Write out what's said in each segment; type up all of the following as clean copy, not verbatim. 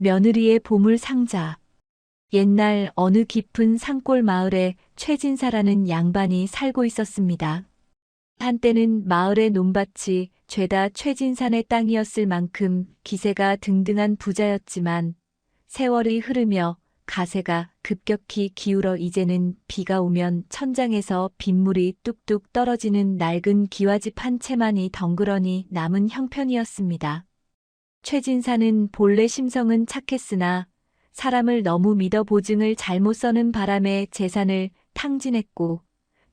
며느리의 보물 상자. 옛날 어느 깊은 산골 마을에 최진사라는 양반이 살고 있었습니다. 한때는 마을의 논밭이 죄다 최진산의 땅이었을 만큼 기세가 등등한 부자였지만 세월이 흐르며 가세가 급격히 기울어 이제는 비가 오면 천장에서 빗물이 뚝뚝 떨어지는 낡은 기와집 한 채만이 덩그러니 남은 형편이었습니다. 최진사는 본래 심성은 착했으나 사람을 너무 믿어 보증을 잘못 서는 바람에 재산을 탕진했고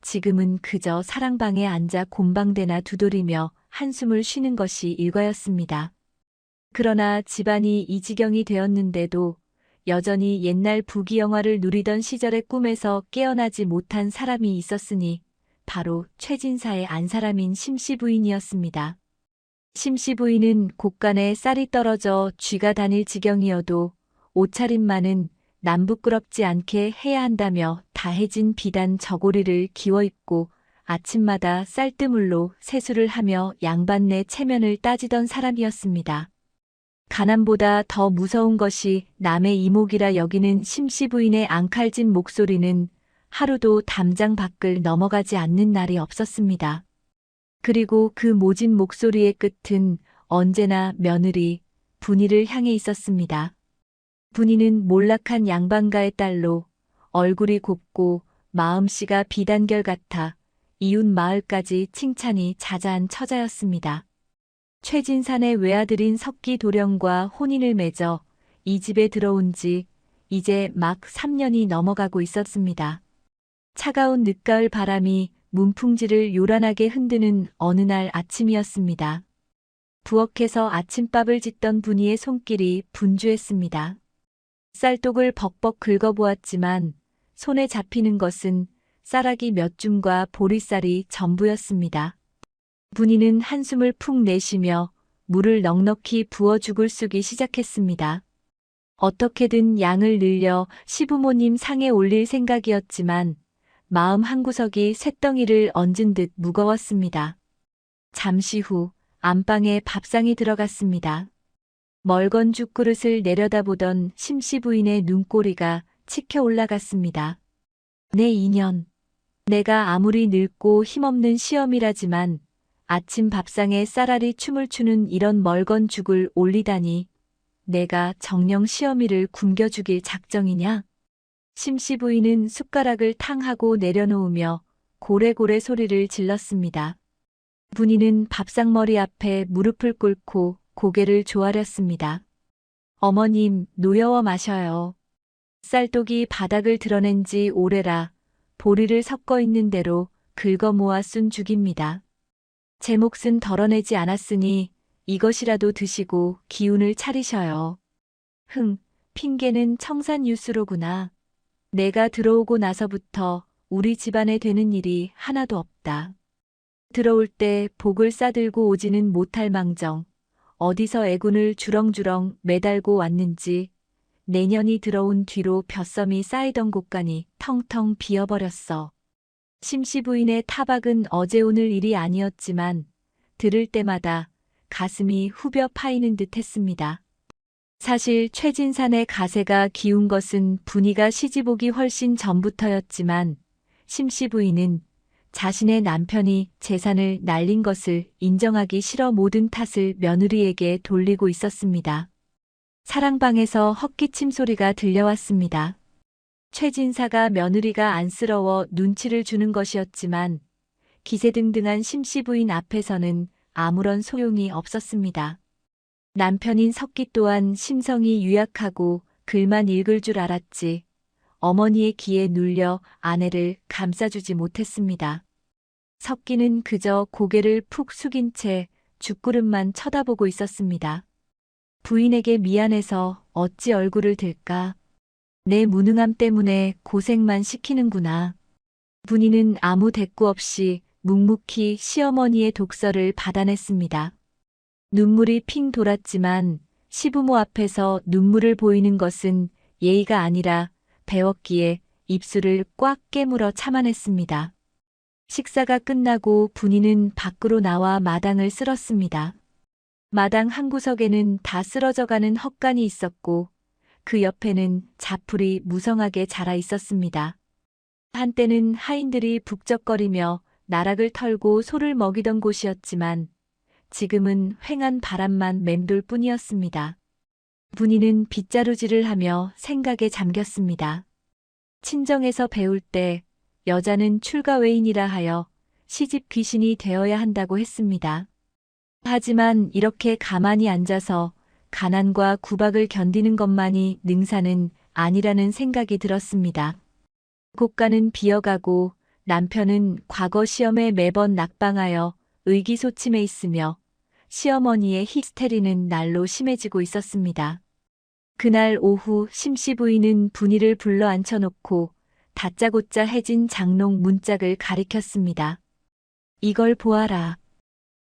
지금은 그저 사랑방에 앉아 곰방대나 두드리며 한숨을 쉬는 것이 일과였습니다. 그러나 집안이 이 지경이 되었는데도 여전히 옛날 부귀영화를 누리던 시절의 꿈에서 깨어나지 못한 사람이 있었으니 바로 최진사의 안사람인 심씨 부인이었습니다. 심씨 부인은 곳간에 쌀이 떨어져 쥐가 다닐 지경이어도 옷차림만은 남부끄럽지 않게 해야 한다며 다해진 비단 저고리를 기워 입고 아침마다 쌀뜨물로 세수를 하며 양반네 체면을 따지던 사람이었습니다. 가난보다 더 무서운 것이 남의 이목이라 여기는 심씨 부인의 앙칼진 목소리는 하루도 담장 밖을 넘어가지 않는 날이 없었습니다. 그리고 그 모진 목소리의 끝은 언제나 며느리, 분이를 향해 있었습니다. 분이는 몰락한 양반가의 딸로 얼굴이 곱고 마음씨가 비단결 같아 이웃 마을까지 칭찬이 자자한 처자였습니다. 최진산의 외아들인 석기 도령과 혼인을 맺어 이 집에 들어온 지 이제 막 3년이 넘어가고 있었습니다. 차가운 늦가을 바람이 문풍지를 요란하게 흔드는 어느 날 아침이었습니다. 부엌에서 아침밥을 짓던 분이의 손길이 분주했습니다. 쌀독을 벅벅 긁어보았지만 손에 잡히는 것은 쌀아기 몇 줌과 보리쌀이 전부였습니다. 분이는 한숨을 푹 내쉬며 물을 넉넉히 부어 죽을 쑤기 시작했습니다. 어떻게든 양을 늘려 시부모님 상에 올릴 생각이었지만 마음 한구석이 쇳덩이를 얹은 듯 무거웠습니다. 잠시 후 안방에 밥상이 들어갔습니다. 멀건 죽그릇을 내려다보던 심씨 부인의 눈꼬리가 치켜 올라갔습니다. 내 인연. 내가 아무리 늙고 힘없는 시어미라지만 아침 밥상에 쌀알이 춤을 추는 이런 멀건 죽을 올리다니 내가 정녕 시어미를 굶겨 죽일 작정이냐? 심씨 부인은 숟가락을 탕 하고 내려놓으며 고래고래 소리를 질렀습니다. 분이는 밥상머리 앞에 무릎을 꿇고 고개를 조아렸습니다. 어머님, 노여워 마셔요. 쌀독이 바닥을 드러낸 지 오래라 보리를 섞어 있는 대로 긁어 모아 쓴 죽입니다. 제 몫은 덜어내지 않았으니 이것이라도 드시고 기운을 차리셔요. 핑계는 청산유수로구나. 내가 들어오고 나서부터 우리 집안에 되는 일이 하나도 없다. 들어올 때 복을 싸들고 오지는 못할 망정 어디서 애군을 주렁주렁 매달고 왔는지 내년이 들어온 뒤로 벼섬이 쌓이던 곳간이 텅텅 비어버렸어. 심씨 부인의 타박은 어제 오늘 일이 아니었지만 들을 때마다 가슴이 후벼 파이는 듯 했습니다. 사실 최진산의 가세가 기운 것은 분이가 시집오기 훨씬 전부터였지만 심씨 부인은 자신의 남편이 재산을 날린 것을 인정하기 싫어 모든 탓을 며느리에게 돌리고 있었습니다. 사랑방에서 헛기침 소리가 들려왔습니다. 최진사가 며느리가 안쓰러워 눈치를 주는 것이었지만 기세등등한 심씨 부인 앞에서는 아무런 소용이 없었습니다. 남편인 석기 또한 심성이 유약하고 글만 읽을 줄 알았지 어머니의 기에 눌려 아내를 감싸주지 못했습니다. 석기는 그저 고개를 푹 숙인 채 죽구름만 쳐다보고 있었습니다. 부인에게 미안해서 어찌 얼굴을 들까? 내 무능함 때문에 고생만 시키는구나. 분이는 아무 대꾸 없이 묵묵히 시어머니의 독서를 받아냈습니다. 눈물이 핑 돌았지만 시부모 앞에서 눈물을 보이는 것은 예의가 아니라 배웠기에 입술을 꽉 깨물어 참아냈습니다. 식사가 끝나고 분이는 밖으로 나와 마당을 쓸었습니다. 마당 한 구석에는 다 쓰러져가는 헛간이 있었고 그 옆에는 자풀이 무성하게 자라 있었습니다. 한때는 하인들이 북적거리며 나락을 털고 소를 먹이던 곳이었지만 지금은 휑한 바람만 맴돌 뿐이었습니다. 분이는 빗자루질을 하며 생각에 잠겼습니다. 친정에서 배울 때 여자는 출가외인이라 하여 시집 귀신이 되어야 한다고 했습니다. 하지만 이렇게 가만히 앉아서 가난과 구박을 견디는 것만이 능사는 아니라는 생각이 들었습니다. 국가는 비어가고 남편은 과거 시험에 매번 낙방하여 의기소침해 있으며 시어머니의 히스테리는 날로 심해지고 있었습니다. 그날 오후 심씨 부인은 분이를 불러 앉혀놓고 다짜고짜 해진 장롱 문짝을 가리켰습니다. 이걸 보아라.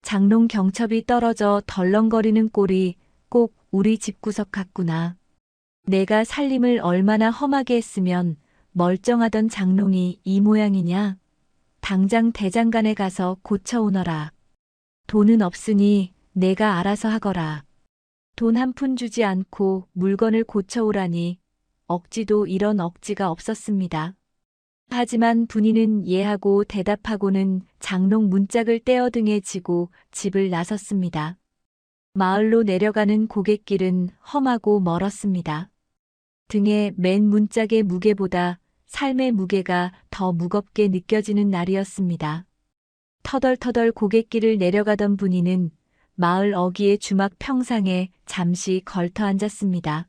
장롱 경첩이 떨어져 덜렁거리는 꼴이 꼭 우리 집구석 같구나. 내가 살림을 얼마나 험하게 했으면 멀쩡하던 장롱이 이 모양이냐. 당장 대장간에 가서 고쳐오너라. 돈은 없으니 내가 알아서 하거라. 돈 한 푼 주지 않고 물건을 고쳐오라니 억지도 이런 억지가 없었습니다. 하지만 분이는 예하고 대답하고는 장롱 문짝을 떼어 등에 지고 집을 나섰습니다. 마을로 내려가는 고갯길은 험하고 멀었습니다. 등에 맨 문짝의 무게보다 삶의 무게가 더 무겁게 느껴지는 날이었습니다. 터덜터덜 고갯길을 내려가던 분이는 마을 어귀의 주막 평상에 잠시 걸터 앉았습니다.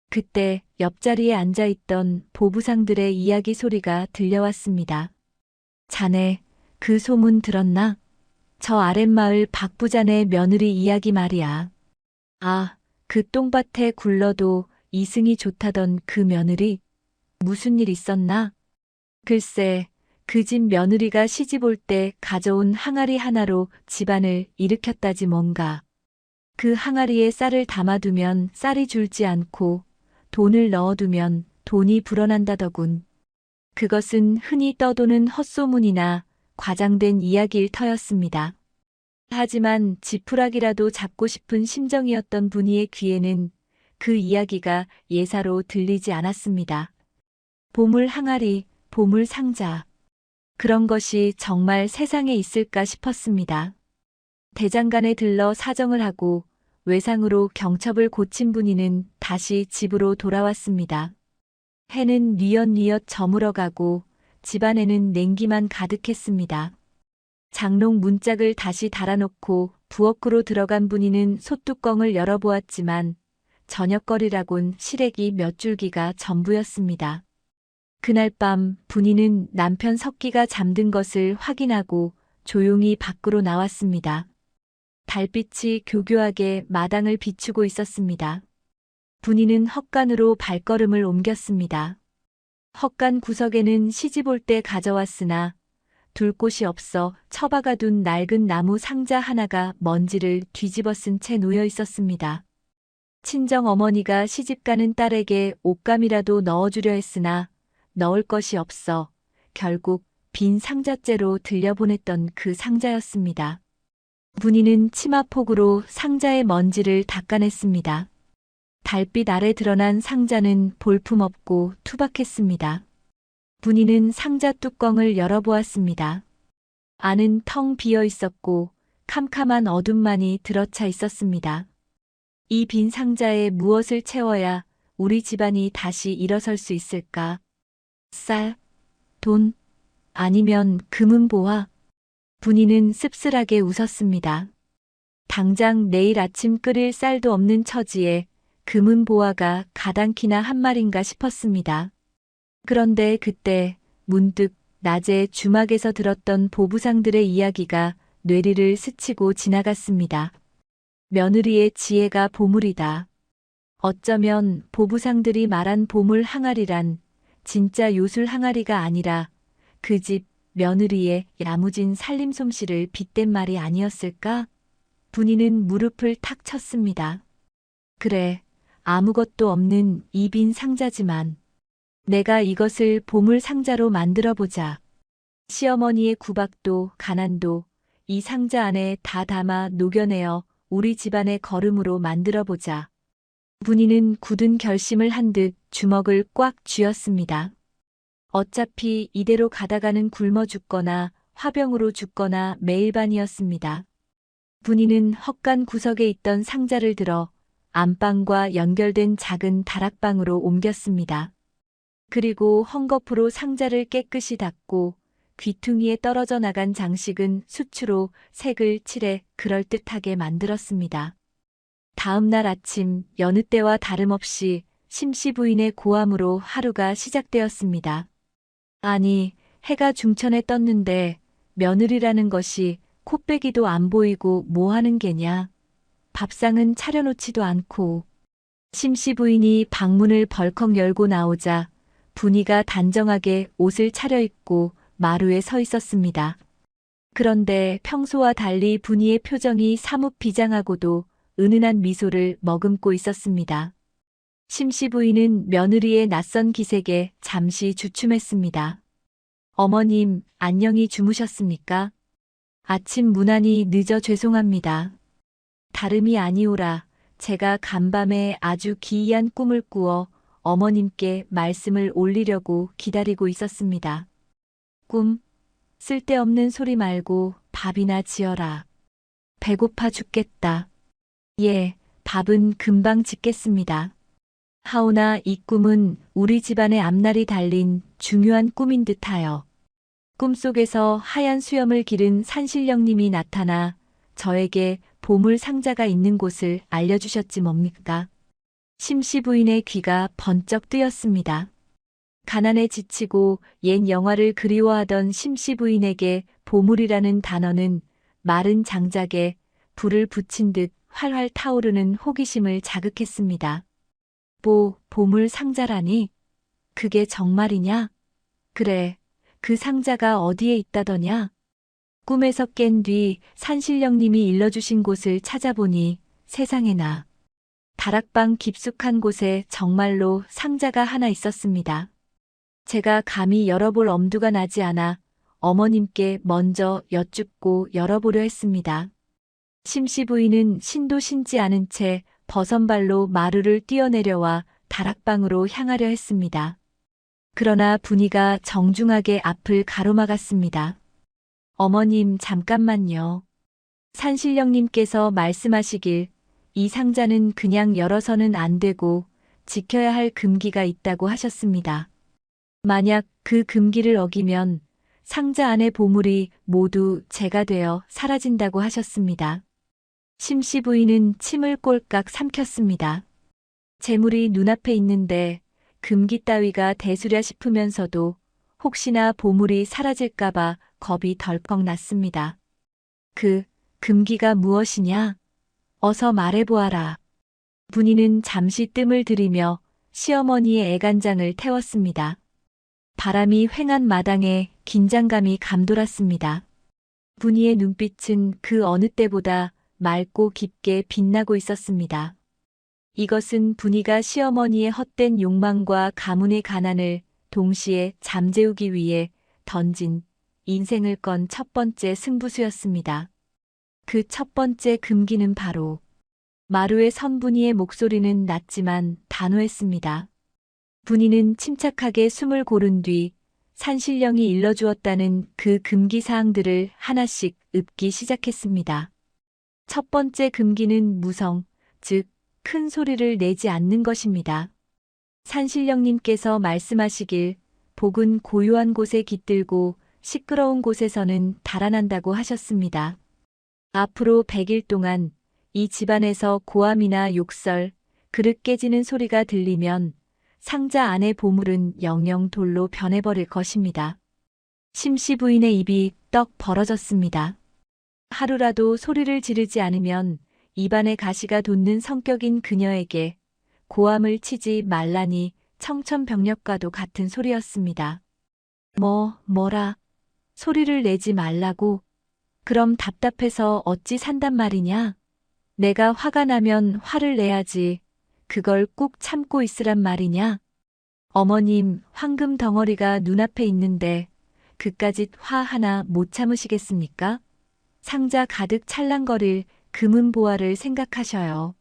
그때 옆자리에 앉아있던 보부상들의 이야기 소리가 들려왔습니다. 자네, 그 소문 들었나? 저 아랫마을 박부자네 며느리 이야기 말이야. 아, 그 똥밭에 굴러도 이승이 좋다던 그 며느리? 무슨 일 있었나? 글쎄, 그 집 며느리가 시집 올 때 가져온 항아리 하나로 집안을 일으켰다지 뭔가. 그 항아리에 쌀을 담아두면 쌀이 줄지 않고 돈을 넣어두면 돈이 불어난다더군. 그것은 흔히 떠도는 헛소문이나 과장된 이야기일 터였습니다. 하지만 지푸라기라도 잡고 싶은 심정이었던 분이의 귀에는 그 이야기가 예사로 들리지 않았습니다. 보물 항아리, 보물 상자. 그런 것이 정말 세상에 있을까 싶었습니다. 대장간에 들러 사정을 하고 외상으로 경첩을 고친 분이는 다시 집으로 돌아왔습니다. 해는 뉘엿뉘엿 저물어가고 집안에는 냉기만 가득했습니다. 장롱 문짝을 다시 달아놓고 부엌으로 들어간 분이는 솥뚜껑을 열어보았지만 저녁거리라곤 시래기 몇 줄기가 전부였습니다. 그날 밤 분이는 남편 석기가 잠든 것을 확인하고 조용히 밖으로 나왔습니다. 달빛이 교교하게 마당을 비추고 있었습니다. 분이는 헛간으로 발걸음을 옮겼습니다. 헛간 구석에는 시집 올 때 가져왔으나 둘 곳이 없어 처박아둔 낡은 나무 상자 하나가 먼지를 뒤집어 쓴 채 놓여 있었습니다. 친정 어머니가 시집가는 딸에게 옷감이라도 넣어주려 했으나 넣을 것이 없어 결국 빈 상자째로 들려보냈던 그 상자였습니다. 분이는 치마폭으로 상자의 먼지를 닦아냈습니다. 달빛 아래 드러난 상자는 볼품없고 투박했습니다. 분이는 상자 뚜껑을 열어보았습니다. 안은 텅 비어 있었고 캄캄한 어둠만이 들어차 있었습니다. 이 빈 상자에 무엇을 채워야 우리 집안이 다시 일어설 수 있을까? 쌀, 돈, 아니면 금은보화? 분이는 씁쓸하게 웃었습니다. 당장 내일 아침 끓일 쌀도 없는 처지에 금은보화가 가당키나 한 말인가 싶었습니다. 그런데 그때 문득 낮에 주막에서 들었던 보부상들의 이야기가 뇌리를 스치고 지나갔습니다. 며느리의 지혜가 보물이다. 어쩌면 보부상들이 말한 보물 항아리란 진짜 요술 항아리가 아니라 그 집 며느리의 야무진 살림 솜씨를 빗댄 말이 아니었을까? 분이는 무릎을 탁 쳤습니다. 그래, 아무것도 없는 이 빈 상자지만 내가 이것을 보물 상자로 만들어 보자. 시어머니의 구박도 가난도 이 상자 안에 다 담아 녹여내어 우리 집안의 거름으로 만들어 보자. 분이는 굳은 결심을 한 듯 주먹을 꽉 쥐었습니다. 어차피 이대로 가다가는 굶어 죽거나 화병으로 죽거나 매일반이었습니다. 분이는 헛간 구석에 있던 상자를 들어 안방과 연결된 작은 다락방으로 옮겼습니다. 그리고 헝겊으로 상자를 깨끗이 닦고 귀퉁이에 떨어져 나간 장식은 수치로 색을 칠해 그럴듯하게 만들었습니다. 다음 날 아침 여느 때와 다름없이 심씨 부인의 고함으로 하루가 시작되었습니다. 아니, 해가 중천에 떴는데 며느리라는 것이 코빼기도 안 보이고 뭐 하는 게냐. 밥상은 차려놓지도 않고. 심씨 부인이 방문을 벌컥 열고 나오자 분이가 단정하게 옷을 차려입고 마루에 서 있었습니다. 그런데 평소와 달리 분이의 표정이 사뭇 비장하고도 은은한 미소를 머금고 있었습니다. 심씨 부인은 며느리의 낯선 기색에 잠시 주춤했습니다. 어머님, 안녕히 주무셨습니까? 아침 무난히 늦어 죄송합니다. 다름이 아니오라. 제가 간밤에 아주 기이한 꿈을 꾸어 어머님께 말씀을 올리려고 기다리고 있었습니다. 꿈? 쓸데없는 소리 말고 밥이나 지어라. 배고파 죽겠다. 예, 밥은 금방 짓겠습니다. 하오나 이 꿈은 우리 집안의 앞날이 달린 중요한 꿈인 듯하여. 꿈속에서 하얀 수염을 기른 산신령님이 나타나 저에게 보물 상자가 있는 곳을 알려주셨지 뭡니까? 심씨 부인의 귀가 번쩍 뜨였습니다. 가난에 지치고 옛 영화를 그리워하던 심씨 부인에게 보물이라는 단어는 마른 장작에 불을 붙인 듯 활활 타오르는 호기심을 자극했습니다. 보물 상자라니? 그게 정말이냐? 그래, 그 상자가 어디에 있다더냐? 꿈에서 깬 뒤 산신령님이 일러주신 곳을 찾아보니 세상에나. 다락방 깊숙한 곳에 정말로 상자가 하나 있었습니다. 제가 감히 열어볼 엄두가 나지 않아 어머님께 먼저 여쭙고 열어보려 했습니다. 심씨 부인은 신도 신지 않은 채 버선발로 마루를 뛰어내려와 다락방으로 향하려 했습니다. 그러나 분이가 정중하게 앞을 가로막았습니다. 어머님, 잠깐만요. 산신령님께서 말씀하시길 이 상자는 그냥 열어서는 안 되고 지켜야 할 금기가 있다고 하셨습니다. 만약 그 금기를 어기면 상자 안의 보물이 모두 제가 되어 사라진다고 하셨습니다. 심씨 부인은 침을 꼴깍 삼켰습니다. 재물이 눈앞에 있는데 금기 따위가 대수랴 싶으면서도 혹시나 보물이 사라질까봐 겁이 덜컥 났습니다. 그 금기가 무엇이냐? 어서 말해보아라. 분이는 잠시 뜸을 들이며 시어머니의 애간장을 태웠습니다. 바람이 휑한 마당에 긴장감이 감돌았습니다. 분이의 눈빛은 그 어느 때보다 맑고 깊게 빛나고 있었습니다. 이것은 분이가 시어머니의 헛된 욕망과 가문의 가난을 동시에 잠재우기 위해 던진 인생을 건 첫 번째 승부수였습니다. 그 첫 번째 금기는 바로 마루의 선 분이의 목소리는 낮지만 단호했습니다. 분이는 침착하게 숨을 고른 뒤 산신령이 일러주었다는 그 금기 사항들을 하나씩 읊기 시작했습니다. 첫 번째 금기는 무성, 즉 큰 소리를 내지 않는 것입니다. 산신령님께서 말씀하시길 복은 고요한 곳에 깃들고 시끄러운 곳에서는 달아난다고 하셨습니다. 앞으로 100일 동안 이 집안에서 고함이나 욕설, 그릇 깨지는 소리가 들리면 상자 안의 보물은 영영 돌로 변해버릴 것입니다. 심씨 부인의 입이 떡 벌어졌습니다. 하루라도 소리를 지르지 않으면 입안에 가시가 돋는 성격인 그녀에게 고함을 치지 말라니 청천벽력과도 같은 소리였습니다. 뭐라? 소리를 내지 말라고? 그럼 답답해서 어찌 산단 말이냐? 내가 화가 나면 화를 내야지. 그걸 꾹 참고 있으란 말이냐? 어머님, 황금 덩어리가 눈앞에 있는데 그까짓 화 하나 못 참으시겠습니까? 상자 가득 찰랑거릴 금은 보화를 생각하셔요.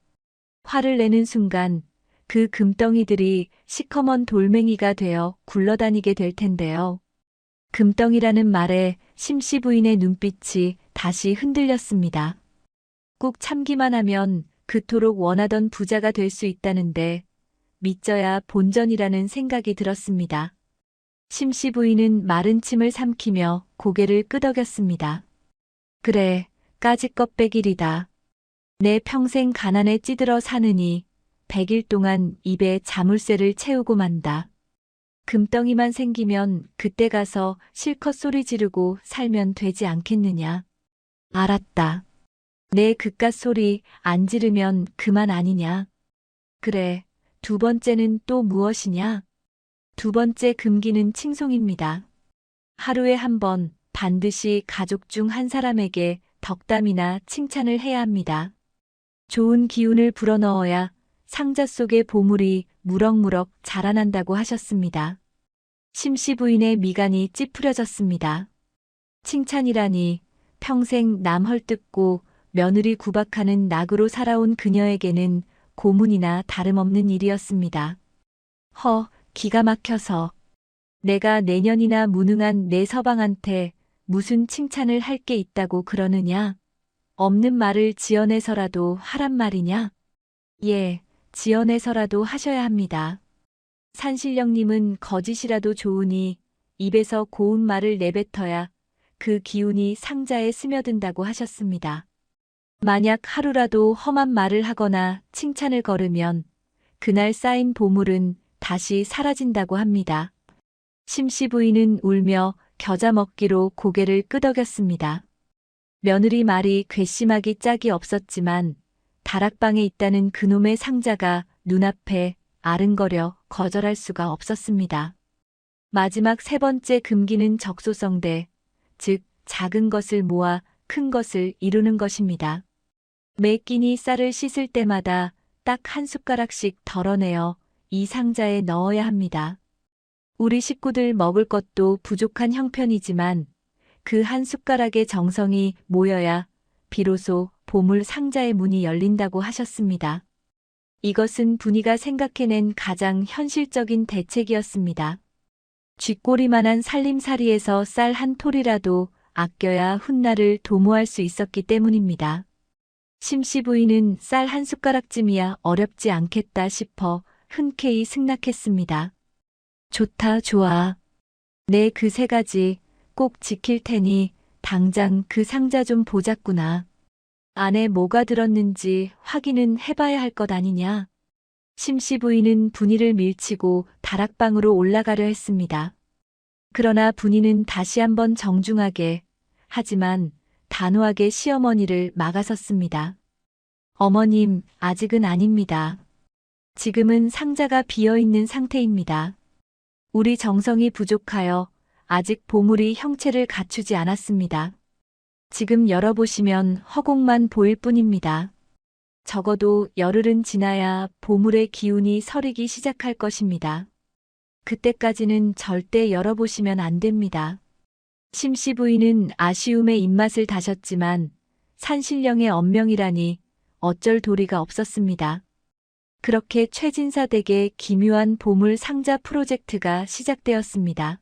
화를 내는 순간 그 금덩이들이 시커먼 돌멩이가 되어 굴러다니게 될 텐데요. 금덩이라는 말에 심씨 부인의 눈빛이 다시 흔들렸습니다. 꾹 참기만 하면 그토록 원하던 부자가 될 수 있다는데 믿져야 본전이라는 생각이 들었습니다. 심씨 부인은 마른 침을 삼키며 고개를 끄덕였습니다. 그래, 까짓것 100일이다. 내 평생 가난에 찌들어 사느니 100일 동안 입에 자물쇠를 채우고 만다. 금덩이만 생기면 그때 가서 실컷 소리 지르고 살면 되지 않겠느냐. 알았다. 내 그깟 소리 안 지르면 그만 아니냐. 그래, 두 번째는 또 무엇이냐? 두 번째 금기는 칭송입니다. 하루에 한 번 반드시 가족 중 한 사람에게 덕담이나 칭찬을 해야 합니다. 좋은 기운을 불어넣어야 상자 속의 보물이 무럭무럭 자라난다고 하셨습니다. 심씨 부인의 미간이 찌푸려졌습니다. 칭찬이라니 평생 남 헐뜯고 며느리 구박하는 낙으로 살아온 그녀에게는 고문이나 다름없는 일이었습니다. 기가 막혀서. 내가 내년이나 무능한 내 서방한테 무슨 칭찬을 할 게 있다고 그러느냐? 없는 말을 지어내서라도 하란 말이냐? 예, 지어내서라도 하셔야 합니다. 산신령님은 거짓이라도 좋으니 입에서 고운 말을 내뱉어야 그 기운이 상자에 스며든다고 하셨습니다. 만약 하루라도 험한 말을 하거나 칭찬을 걸으면 그날 쌓인 보물은 다시 사라진다고 합니다. 심씨 부인은 울며 겨자 먹기로 고개를 끄덕였습니다. 며느리 말이 괘씸하기 짝이 없었지만 다락방에 있다는 그놈의 상자가 눈앞에 아른거려 거절할 수가 없었습니다. 마지막 세 번째 금기는 적소성대, 즉 작은 것을 모아 큰 것을 이루는 것입니다. 매 끼니 쌀을 씻을 때마다 딱 한 숟가락씩 덜어내어 이 상자에 넣어야 합니다. 우리 식구들 먹을 것도 부족한 형편이지만 그 한 숟가락의 정성이 모여야 비로소 보물 상자의 문이 열린다고 하셨습니다. 이것은 분이가 생각해낸 가장 현실적인 대책이었습니다. 쥐꼬리만한 살림살이에서 쌀 한 톨이라도 아껴야 훗날을 도모할 수 있었기 때문입니다. 심씨 부인은 쌀 한 숟가락쯤이야 어렵지 않겠다 싶어 흔쾌히 승낙했습니다. 좋다, 좋아. 내 그 세 가지 꼭 지킬 테니 당장 그 상자 좀 보자꾸나. 안에 뭐가 들었는지 확인은 해봐야 할 것 아니냐. 심씨 부인은 분이를 밀치고 다락방으로 올라가려 했습니다. 그러나 분이는 다시 한번 정중하게, 하지만 단호하게 시어머니를 막아섰습니다. 어머님, 아직은 아닙니다. 지금은 상자가 비어있는 상태입니다. 우리 정성이 부족하여 아직 보물이 형체를 갖추지 않았습니다. 지금 열어보시면 허공만 보일 뿐입니다. 적어도 열흘은 지나야 보물의 기운이 서리기 시작할 것입니다. 그때까지는 절대 열어보시면 안 됩니다. 심씨 부인은 아쉬움에 입맛을 다셨지만 산신령의 언명이라니 어쩔 도리가 없었습니다. 그렇게 최진사 댁의 기묘한 보물 상자 프로젝트가 시작되었습니다.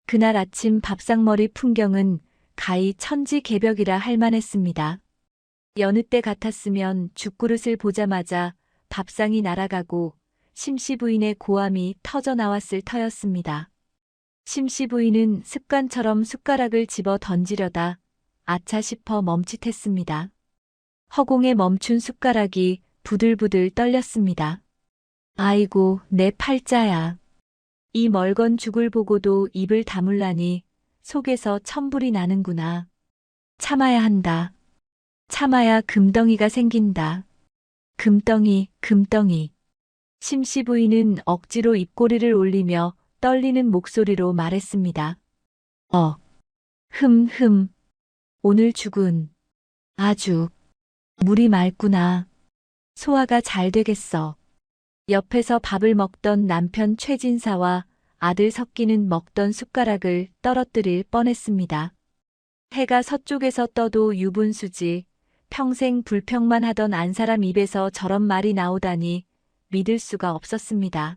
그날 아침 밥상머리 풍경은 가히 천지개벽이라 할 만했습니다. 여느 때 같았으면 죽그릇을 보자마자 밥상이 날아가고 심씨 부인의 고함이 터져 나왔을 터였습니다. 심씨 부인은 습관처럼 숟가락을 집어 던지려다 아차 싶어 멈칫했습니다. 허공에 멈춘 숟가락이 부들부들 떨렸습니다. 아이고, 내 팔자야. 이 멀건 죽을 보고도 입을 다물라니 속에서 천불이 나는구나. 참아야 한다. 참아야 금덩이가 생긴다. 금덩이, 금덩이. 심씨 부인은 억지로 입꼬리를 올리며 떨리는 목소리로 말했습니다. 오늘 죽은 아주 물이 맑구나. 소화가 잘 되겠어. 옆에서 밥을 먹던 남편 최진사와 아들 석기는 먹던 숟가락을 떨어뜨릴 뻔했습니다. 해가 서쪽에서 떠도 유분수지 평생 불평만 하던 안 사람 입에서 저런 말이 나오다니 믿을 수가 없었습니다.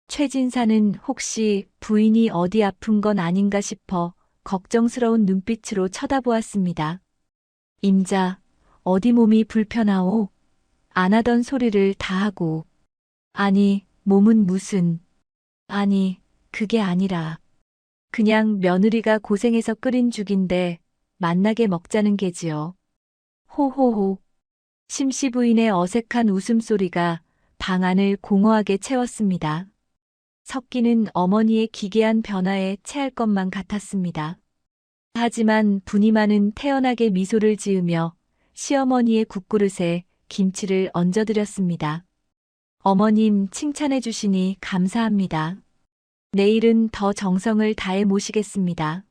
최진사는 혹시 부인이 어디 아픈 건 아닌가 싶어 걱정스러운 눈빛으로 쳐다보았습니다. 임자, 어디 몸이 불편하오? 안 하던 소리를 다 하고. 아니, 몸은 무슨. 아니, 그게 아니라. 그냥 며느리가 고생해서 끓인 죽인데 맛나게 먹자는 게지요. 호호호. 심씨 부인의 어색한 웃음소리가 방 안을 공허하게 채웠습니다. 석기는 어머니의 기괴한 변화에 체할 것만 같았습니다. 하지만 분이마는 태연하게 미소를 지으며 시어머니의 국그릇에 김치를 얹어드렸습니다. 어머님 칭찬해 주시니 감사합니다. 내일은 더 정성을 다해 모시겠습니다.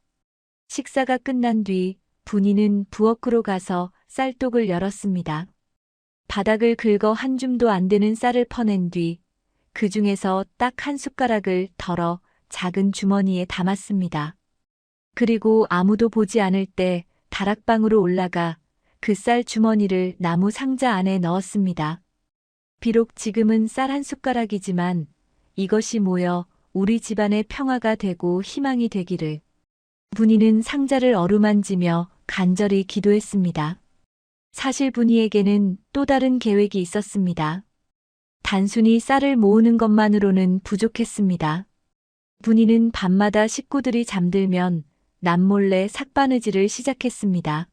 식사가 끝난 뒤 분이는 부엌으로 가서 쌀독을 열었습니다. 바닥을 긁어 한 줌도 안 되는 쌀을 퍼낸 뒤 그 중에서 딱 한 숟가락을 덜어 작은 주머니에 담았습니다. 그리고 아무도 보지 않을 때 다락방으로 올라가 그 쌀 주머니를 나무 상자 안에 넣었습니다. 비록 지금은 쌀 한 숟가락이지만 이것이 모여 우리 집안의 평화가 되고 희망이 되기를. 분이는 상자를 어루만지며 간절히 기도했습니다. 사실 분이에게는 또 다른 계획이 있었습니다. 단순히 쌀을 모으는 것만으로는 부족했습니다. 분이는 밤마다 식구들이 잠들면 남몰래 삭바느질을 시작했습니다.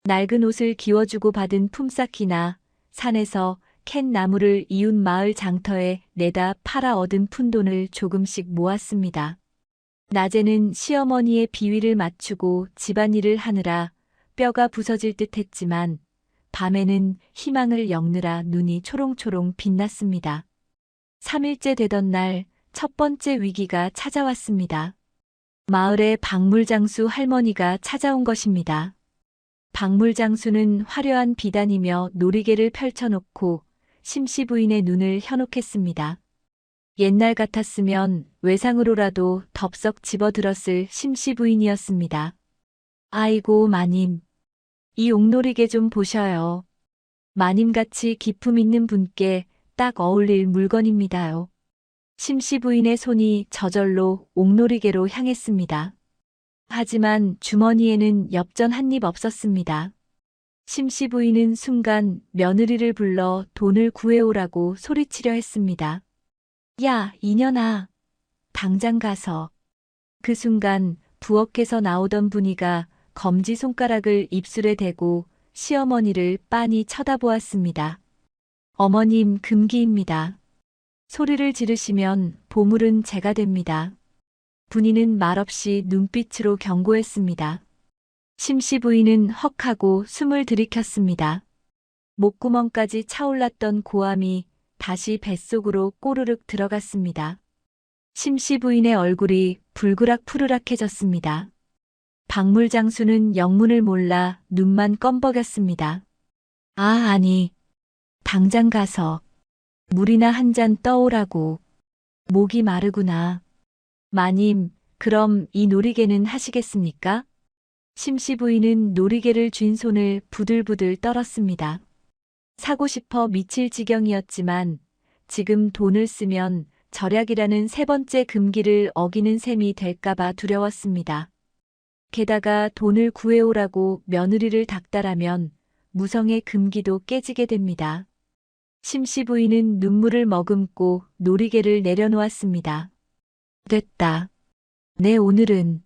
낡은 옷을 기워주고 받은 품삯이나 산에서 캔 나무를 이웃 마을 장터에 내다 팔아 얻은 푼돈을 조금씩 모았습니다. 낮에는 시어머니의 비위를 맞추고 집안일을 하느라 뼈가 부서질 듯 했지만 밤에는 희망을 엮느라 눈이 초롱초롱 빛났습니다. 3일째 되던 날 첫 번째 위기가 찾아왔습니다. 마을의 박물장수 할머니가 찾아온 것입니다. 박물장수는 화려한 비단이며 놀이개를 펼쳐놓고 심씨 부인의 눈을 현혹했습니다. 옛날 같았으면 외상으로라도 덥석 집어들었을 심씨 부인이었습니다. 아이고 마님, 이 옥놀이개 좀 보셔요. 마님같이 기품 있는 분께 딱 어울릴 물건입니다요. 심씨 부인의 손이 저절로 옥놀이개로 향했습니다. 하지만 주머니에는 엽전 한 입 없었습니다. 심씨 부인은 순간 며느리를 불러 돈을 구해오라고 소리치려 했습니다. 야, 이년아. 당장 가서. 그 순간 부엌에서 나오던 분이가 검지손가락을 입술에 대고 시어머니를 빤히 쳐다보았습니다. 어머님 금기입니다. 소리를 지르시면 보물은 제가 됩니다. 분이는 말없이 눈빛으로 경고했습니다. 심씨 부인은 헉하고 숨을 들이켰습니다. 목구멍까지 차올랐던 고함이 다시 뱃속으로 꼬르륵 들어갔습니다. 심씨 부인의 얼굴이 불그락푸르락해졌습니다. 박물장수는 영문을 몰라 눈만 껌벅였습니다. 아, 아니. 당장 가서 물이나 한 잔 떠오라고. 목이 마르구나. 마님, 그럼 이 놀이개는 하시겠습니까? 심씨 부인은 놀이개를 쥔 손을 부들부들 떨었습니다. 사고 싶어 미칠 지경이었지만 지금 돈을 쓰면 절약이라는 세 번째 금기를 어기는 셈이 될까봐 두려웠습니다. 게다가 돈을 구해오라고 며느리를 닥달하면 무성의 금기도 깨지게 됩니다. 심씨 부인은 눈물을 머금고 놀이개를 내려놓았습니다. 됐다. 내 오늘은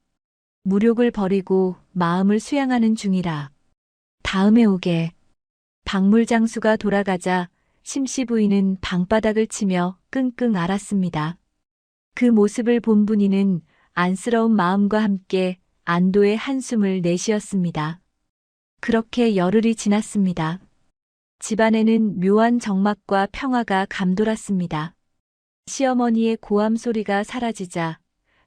무력을 버리고 마음을 수양하는 중이라. 다음에 오게. 박물장수가 돌아가자 심씨 부인은 방바닥을 치며 끙끙 앓았습니다. 그 모습을 본 분이는 안쓰러운 마음과 함께 안도의 한숨을 내쉬었습니다. 그렇게 열흘이 지났습니다. 집안에는 묘한 정막과 평화가 감돌았습니다. 시어머니의 고함 소리가 사라지자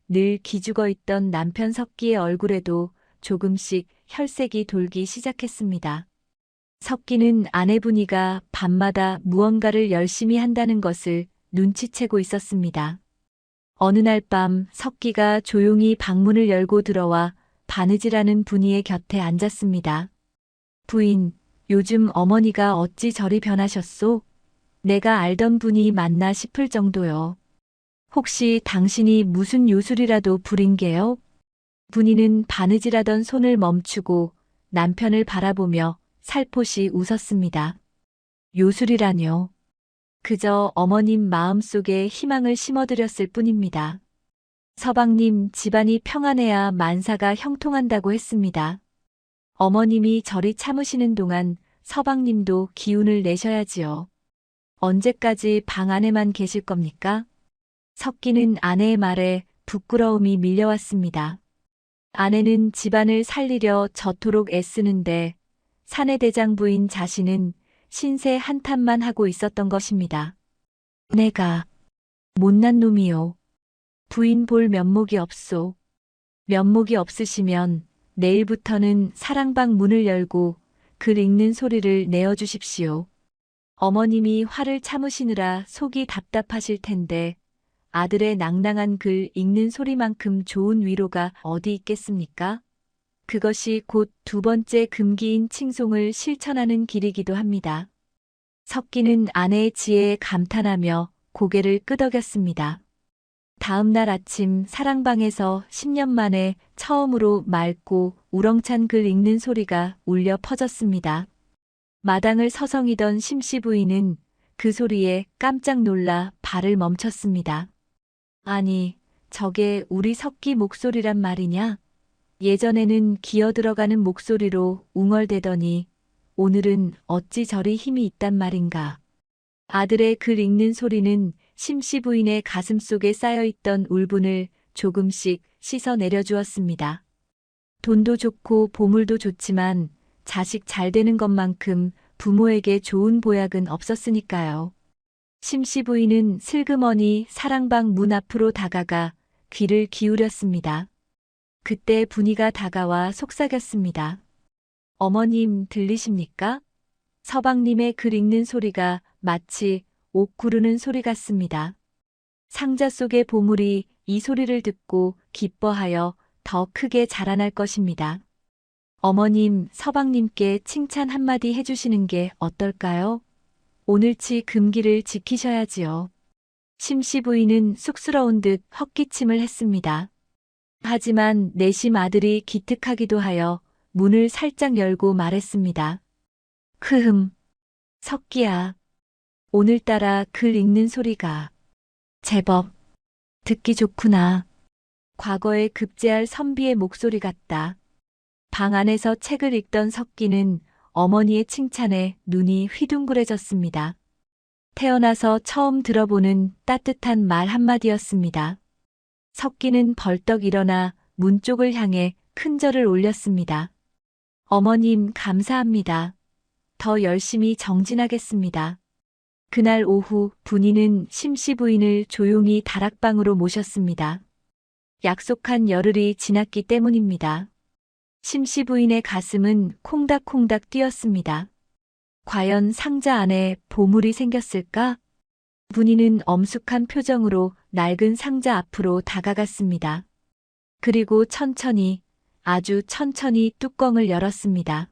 늘 기죽어 있던 남편 석기의 얼굴에도 조금씩 혈색이 돌기 시작했습니다. 석기는 아내 분이가 밤마다 무언가를 열심히 한다는 것을 눈치채고 있었습니다. 어느 날 밤 석기가 조용히 방문을 열고 들어와 바느질하는 분이의 곁에 앉았습니다. 부인, 요즘 어머니가 어찌 저리 변하셨소? 내가 알던 분이 맞나 싶을 정도요. 혹시 당신이 무슨 요술이라도 부린 게요? 분이는 바느질하던 손을 멈추고 남편을 바라보며 살포시 웃었습니다. 요술이라뇨. 그저 어머님 마음속에 희망을 심어드렸을 뿐입니다. 서방님 집안이 평안해야 만사가 형통한다고 했습니다. 어머님이 저리 참으시는 동안 서방님도 기운을 내셔야지요. 언제까지 방 안에만 계실 겁니까? 석기는 아내의 말에 부끄러움이 밀려왔습니다. 아내는 집안을 살리려 저토록 애쓰는데 사내대장 부인 자신은 신세 한탄만 하고 있었던 것입니다. 내가 못난 놈이요. 부인 볼 면목이 없소. 면목이 없으시면 내일부터는 사랑방 문을 열고 글 읽는 소리를 내어주십시오. 어머님이 화를 참으시느라 속이 답답하실 텐데 아들의 낭낭한 글 읽는 소리만큼 좋은 위로가 어디 있겠습니까? 그것이 곧 두 번째 금기인 칭송을 실천하는 길이기도 합니다. 석기는 아내의 지혜에 감탄하며 고개를 끄덕였습니다. 다음 날 아침 사랑방에서 10년 만에 처음으로 맑고 우렁찬 글 읽는 소리가 울려 퍼졌습니다. 마당을 서성이던 심씨 부인은 그 소리에 깜짝 놀라 발을 멈췄습니다. 아니, 저게 우리 석기 목소리란 말이냐? 예전에는 기어들어가는 목소리로 웅얼대더니 오늘은 어찌 저리 힘이 있단 말인가. 아들의 글 읽는 소리는 심씨 부인의 가슴 속에 쌓여있던 울분을 조금씩 씻어 내려주었습니다. 돈도 좋고 보물도 좋지만 자식 잘 되는 것만큼 부모에게 좋은 보약은 없었으니까요. 심씨 부인은 슬그머니 사랑방 문 앞으로 다가가 귀를 기울였습니다. 그때 분이가 다가와 속삭였습니다. 어머님 들리십니까? 서방님의 글 읽는 소리가 마치 옥 구르는 소리 같습니다. 상자 속의 보물이 이 소리를 듣고 기뻐하여 더 크게 자라날 것입니다. 어머님, 서방님께 칭찬 한마디 해주시는 게 어떨까요? 오늘치 금기를 지키셔야지요. 심씨 부인은 쑥스러운 듯 헛기침을 했습니다. 하지만 내심 아들이 기특하기도 하여 문을 살짝 열고 말했습니다. 크흠, 석기야. 오늘따라 글 읽는 소리가 제법 듣기 좋구나. 과거에 급제할 선비의 목소리 같다. 방 안에서 책을 읽던 석기는 어머니의 칭찬에 눈이 휘둥그레졌습니다. 태어나서 처음 들어보는 따뜻한 말 한마디였습니다. 석기는 벌떡 일어나 문 쪽을 향해 큰 절을 올렸습니다. 어머님 감사합니다. 더 열심히 정진하겠습니다. 그날 오후 분이는 심씨 부인을 조용히 다락방으로 모셨습니다. 약속한 열흘이 지났기 때문입니다. 심씨 부인의 가슴은 콩닥콩닥 뛰었습니다. 과연 상자 안에 보물이 생겼을까? 분이는 엄숙한 표정으로 낡은 상자 앞으로 다가갔습니다. 그리고 천천히, 아주 천천히 뚜껑을 열었습니다.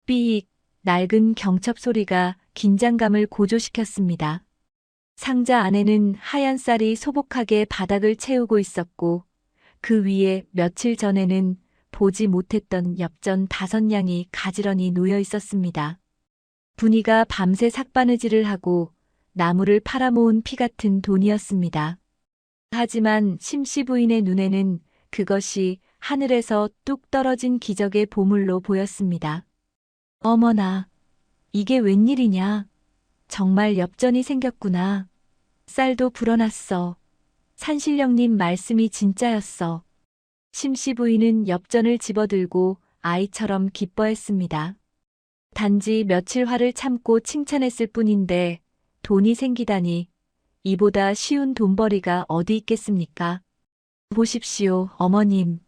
삐익, 낡은 경첩 소리가 긴장감을 고조시켰습니다. 상자 안에는 하얀 쌀이 소복하게 바닥을 채우고 있었고 그 위에 며칠 전에는 보지 못했던 엽전 5냥이 가지런히 놓여 있었습니다. 분이가 밤새 삭바느질을 하고 나무를 팔아모은 피 같은 돈이었습니다. 하지만 심씨 부인의 눈에는 그것이 하늘에서 뚝 떨어진 기적의 보물로 보였습니다. 어머나, 이게 웬일이냐? 정말 엽전이 생겼구나. 쌀도 불어났어. 산신령님 말씀이 진짜였어. 심씨 부인은 엽전을 집어들고 아이처럼 기뻐했습니다. 단지 며칠 화를 참고 칭찬했을 뿐인데 돈이 생기다니 이보다 쉬운 돈벌이가 어디 있겠습니까? 보십시오, 어머님.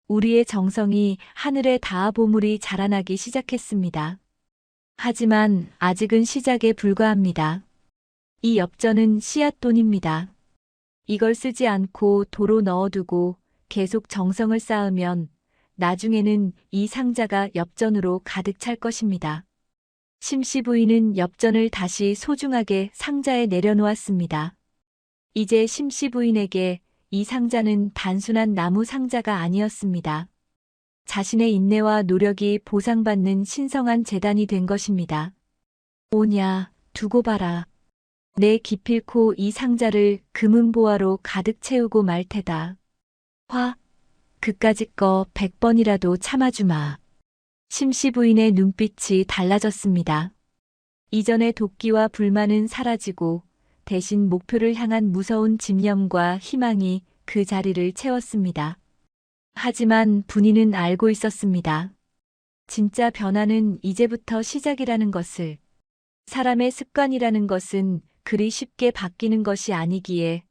우리의 정성이 하늘에 닿아 보물이 자라나기 시작했습니다. 하지만 아직은 시작에 불과합니다. 이 엽전은 씨앗돈입니다. 이걸 쓰지 않고 도로 넣어두고 계속 정성을 쌓으면 나중에는 이 상자가 엽전으로 가득 찰 것입니다. 심씨 부인은 엽전을 다시 소중하게 상자에 내려놓았습니다. 이제 심씨 부인에게 이 상자는 단순한 나무 상자가 아니었습니다. 자신의 인내와 노력이 보상받는 신성한 재단이 된 것입니다. 오냐, 두고 봐라. 내 기필코 이 상자를 금은보화로 가득 채우고 말 테다. 그까짓 거 100번이라도 참아주마. 심씨 부인의 눈빛이 달라졌습니다. 이전의 도끼와 불만은 사라지고 대신 목표를 향한 무서운 집념과 희망이 그 자리를 채웠습니다. 하지만 분이는 알고 있었습니다. 진짜 변화는 이제부터 시작이라는 것을. 사람의 습관이라는 것은 그리 쉽게 바뀌는 것이 아니기에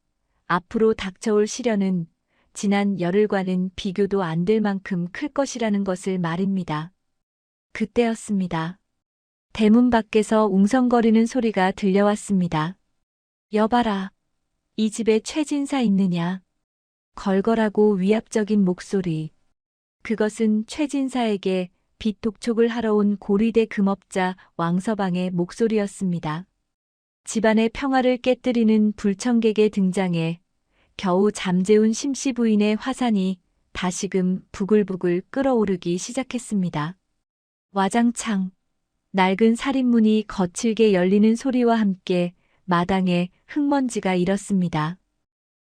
앞으로 닥쳐올 시련은 지난 열흘과는 비교도 안 될 만큼 클 것이라는 것을 말입니다. 그때였습니다. 대문 밖에서 웅성거리는 소리가 들려왔습니다. 여봐라, 이 집에 최진사 있느냐? 걸걸하고 위압적인 목소리. 그것은 최진사에게 빚 독촉을 하러 온 고리대 금업자 왕서방의 목소리였습니다. 집안의 평화를 깨뜨리는 불청객의 등장에 겨우 잠재운 심씨 부인의 화산이 다시금 부글부글 끓어오르기 시작했습니다. 와장창, 낡은 살인문이 거칠게 열리는 소리와 함께 마당에 흙먼지가 일었습니다.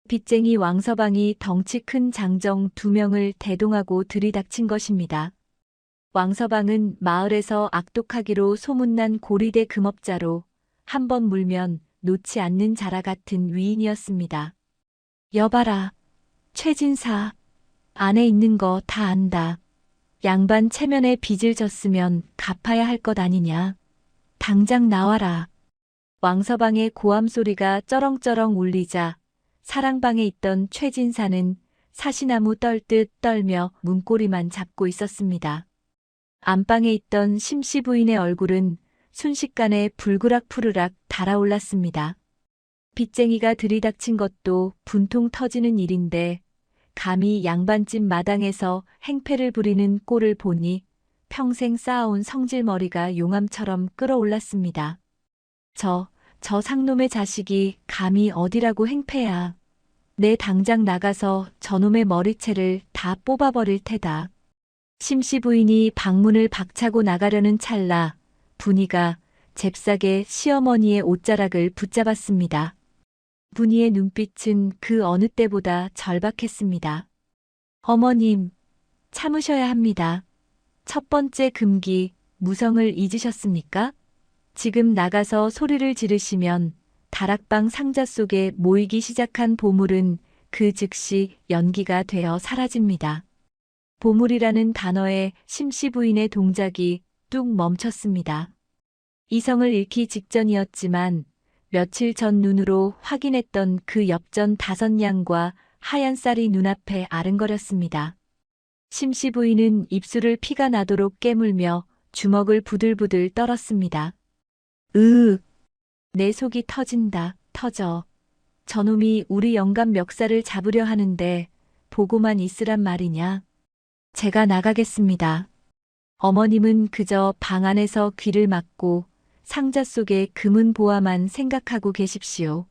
빚쟁이 왕서방이 덩치 큰 장정 2명을 대동하고 들이닥친 것입니다. 왕서방은 마을에서 악독하기로 소문난 고리대 금업자로 한 번 물면 놓지 않는 자라 같은 위인이었습니다. 여봐라, 최진사, 안에 있는 거 다 안다. 양반 체면에 빚을 졌으면 갚아야 할 것 아니냐. 당장 나와라. 왕서방의 고함 소리가 쩌렁쩌렁 울리자 사랑방에 있던 최진사는 사시나무 떨듯 떨며 문고리만 잡고 있었습니다. 안방에 있던 심씨 부인의 얼굴은 순식간에 불그락푸르락 달아올랐습니다. 빚쟁이가 들이닥친 것도 분통 터지는 일인데 감히 양반집 마당에서 행패를 부리는 꼴을 보니 평생 쌓아온 성질머리가 용암처럼 끌어올랐습니다. 저 상놈의 자식이 감히 어디라고 행패야. 내 당장 나가서 저놈의 머리채를 다 뽑아버릴 테다. 심씨 부인이 방문을 박차고 나가려는 찰나 분이가 잽싸게 시어머니의 옷자락을 붙잡았습니다. 분이의 눈빛은 그 어느 때보다 절박했습니다. 어머님, 참으셔야 합니다. 첫 번째 금기, 무성을 잊으셨습니까? 지금 나가서 소리를 지르시면 다락방 상자 속에 모이기 시작한 보물은 그 즉시 연기가 되어 사라집니다. 보물이라는 단어에 심씨 부인의 동작이 뚝 멈췄습니다. 이성을 잃기 직전이었지만 며칠 전 눈으로 확인했던 그 엽전 5냥과 하얀 쌀이 눈앞에 아른거렸습니다. 심씨 부인은 입술을 피가 나도록 깨물며 주먹을 부들부들 떨었습니다. 내 속이 터진다, 터져. 저놈이 우리 영감 멱살을 잡으려 하는데 보고만 있으란 말이냐. 제가 나가겠습니다. 어머님은 그저 방 안에서 귀를 막고 상자 속의 금은 보화만 생각하고 계십시오.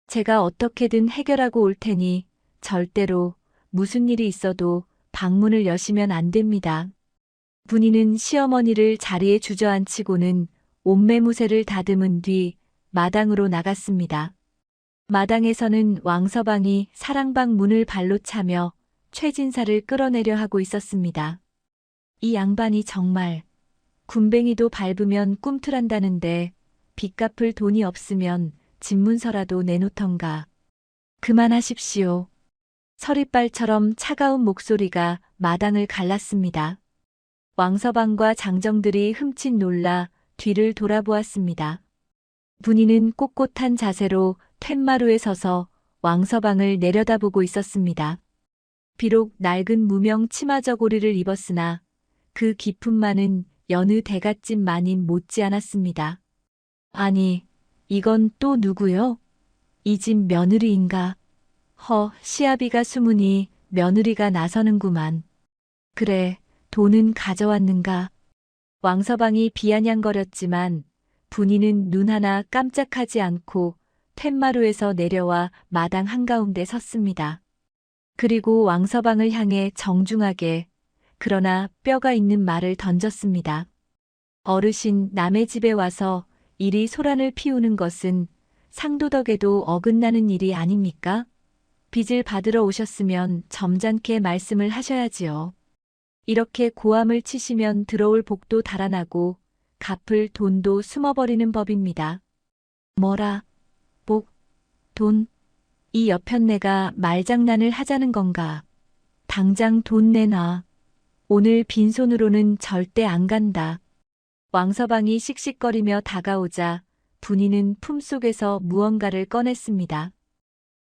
제가 어떻게든 해결하고 올 테니 절대로 무슨 일이 있어도 방문을 여시면 안 됩니다. 분이는 시어머니를 자리에 주저앉히고는 옷매무새를 다듬은 뒤 마당으로 나갔습니다. 마당에서는 왕서방이 사랑방 문을 발로 차며 최진사를 끌어내려 하고 있었습니다. 이 양반이 정말 군뱅이도 밟으면 꿈틀한다는데 빚 갚을 돈이 없으면 집문서라도 내놓던가. 그만하십시오. 서리빨처럼 차가운 목소리가 마당을 갈랐습니다. 왕서방과 장정들이 흠칫 놀라 뒤를 돌아보았습니다. 분이는 꼿꼿한 자세로 툇마루에 서서 왕서방을 내려다보고 있었습니다. 비록 낡은 무명 치마 저고리를 입었으나 그 기품만은 여느 대갓집 마님 못지않았습니다. 아니, 이건 또 누구요? 이 집 며느리인가? 시아비가 숨으니 며느리가 나서는구만. 그래, 돈은 가져왔는가? 왕서방이 비아냥거렸지만 분이는 눈 하나 깜짝하지 않고 툇마루에서 내려와 마당 한가운데 섰습니다. 그리고 왕서방을 향해 정중하게 그러나 뼈가 있는 말을 던졌습니다. 어르신, 남의 집에 와서 이리 소란을 피우는 것은 상도덕에도 어긋나는 일이 아닙니까? 빚을 받으러 오셨으면 점잖게 말씀을 하셔야지요. 이렇게 고함을 치시면 들어올 복도 달아나고 갚을 돈도 숨어버리는 법입니다. 뭐라? 복? 돈? 이 여편네가 말장난을 하자는 건가? 당장 돈 내놔. 오늘 빈손으로는 절대 안 간다. 왕서방이 씩씩거리며 다가오자 분이는 품속에서 무언가를 꺼냈습니다.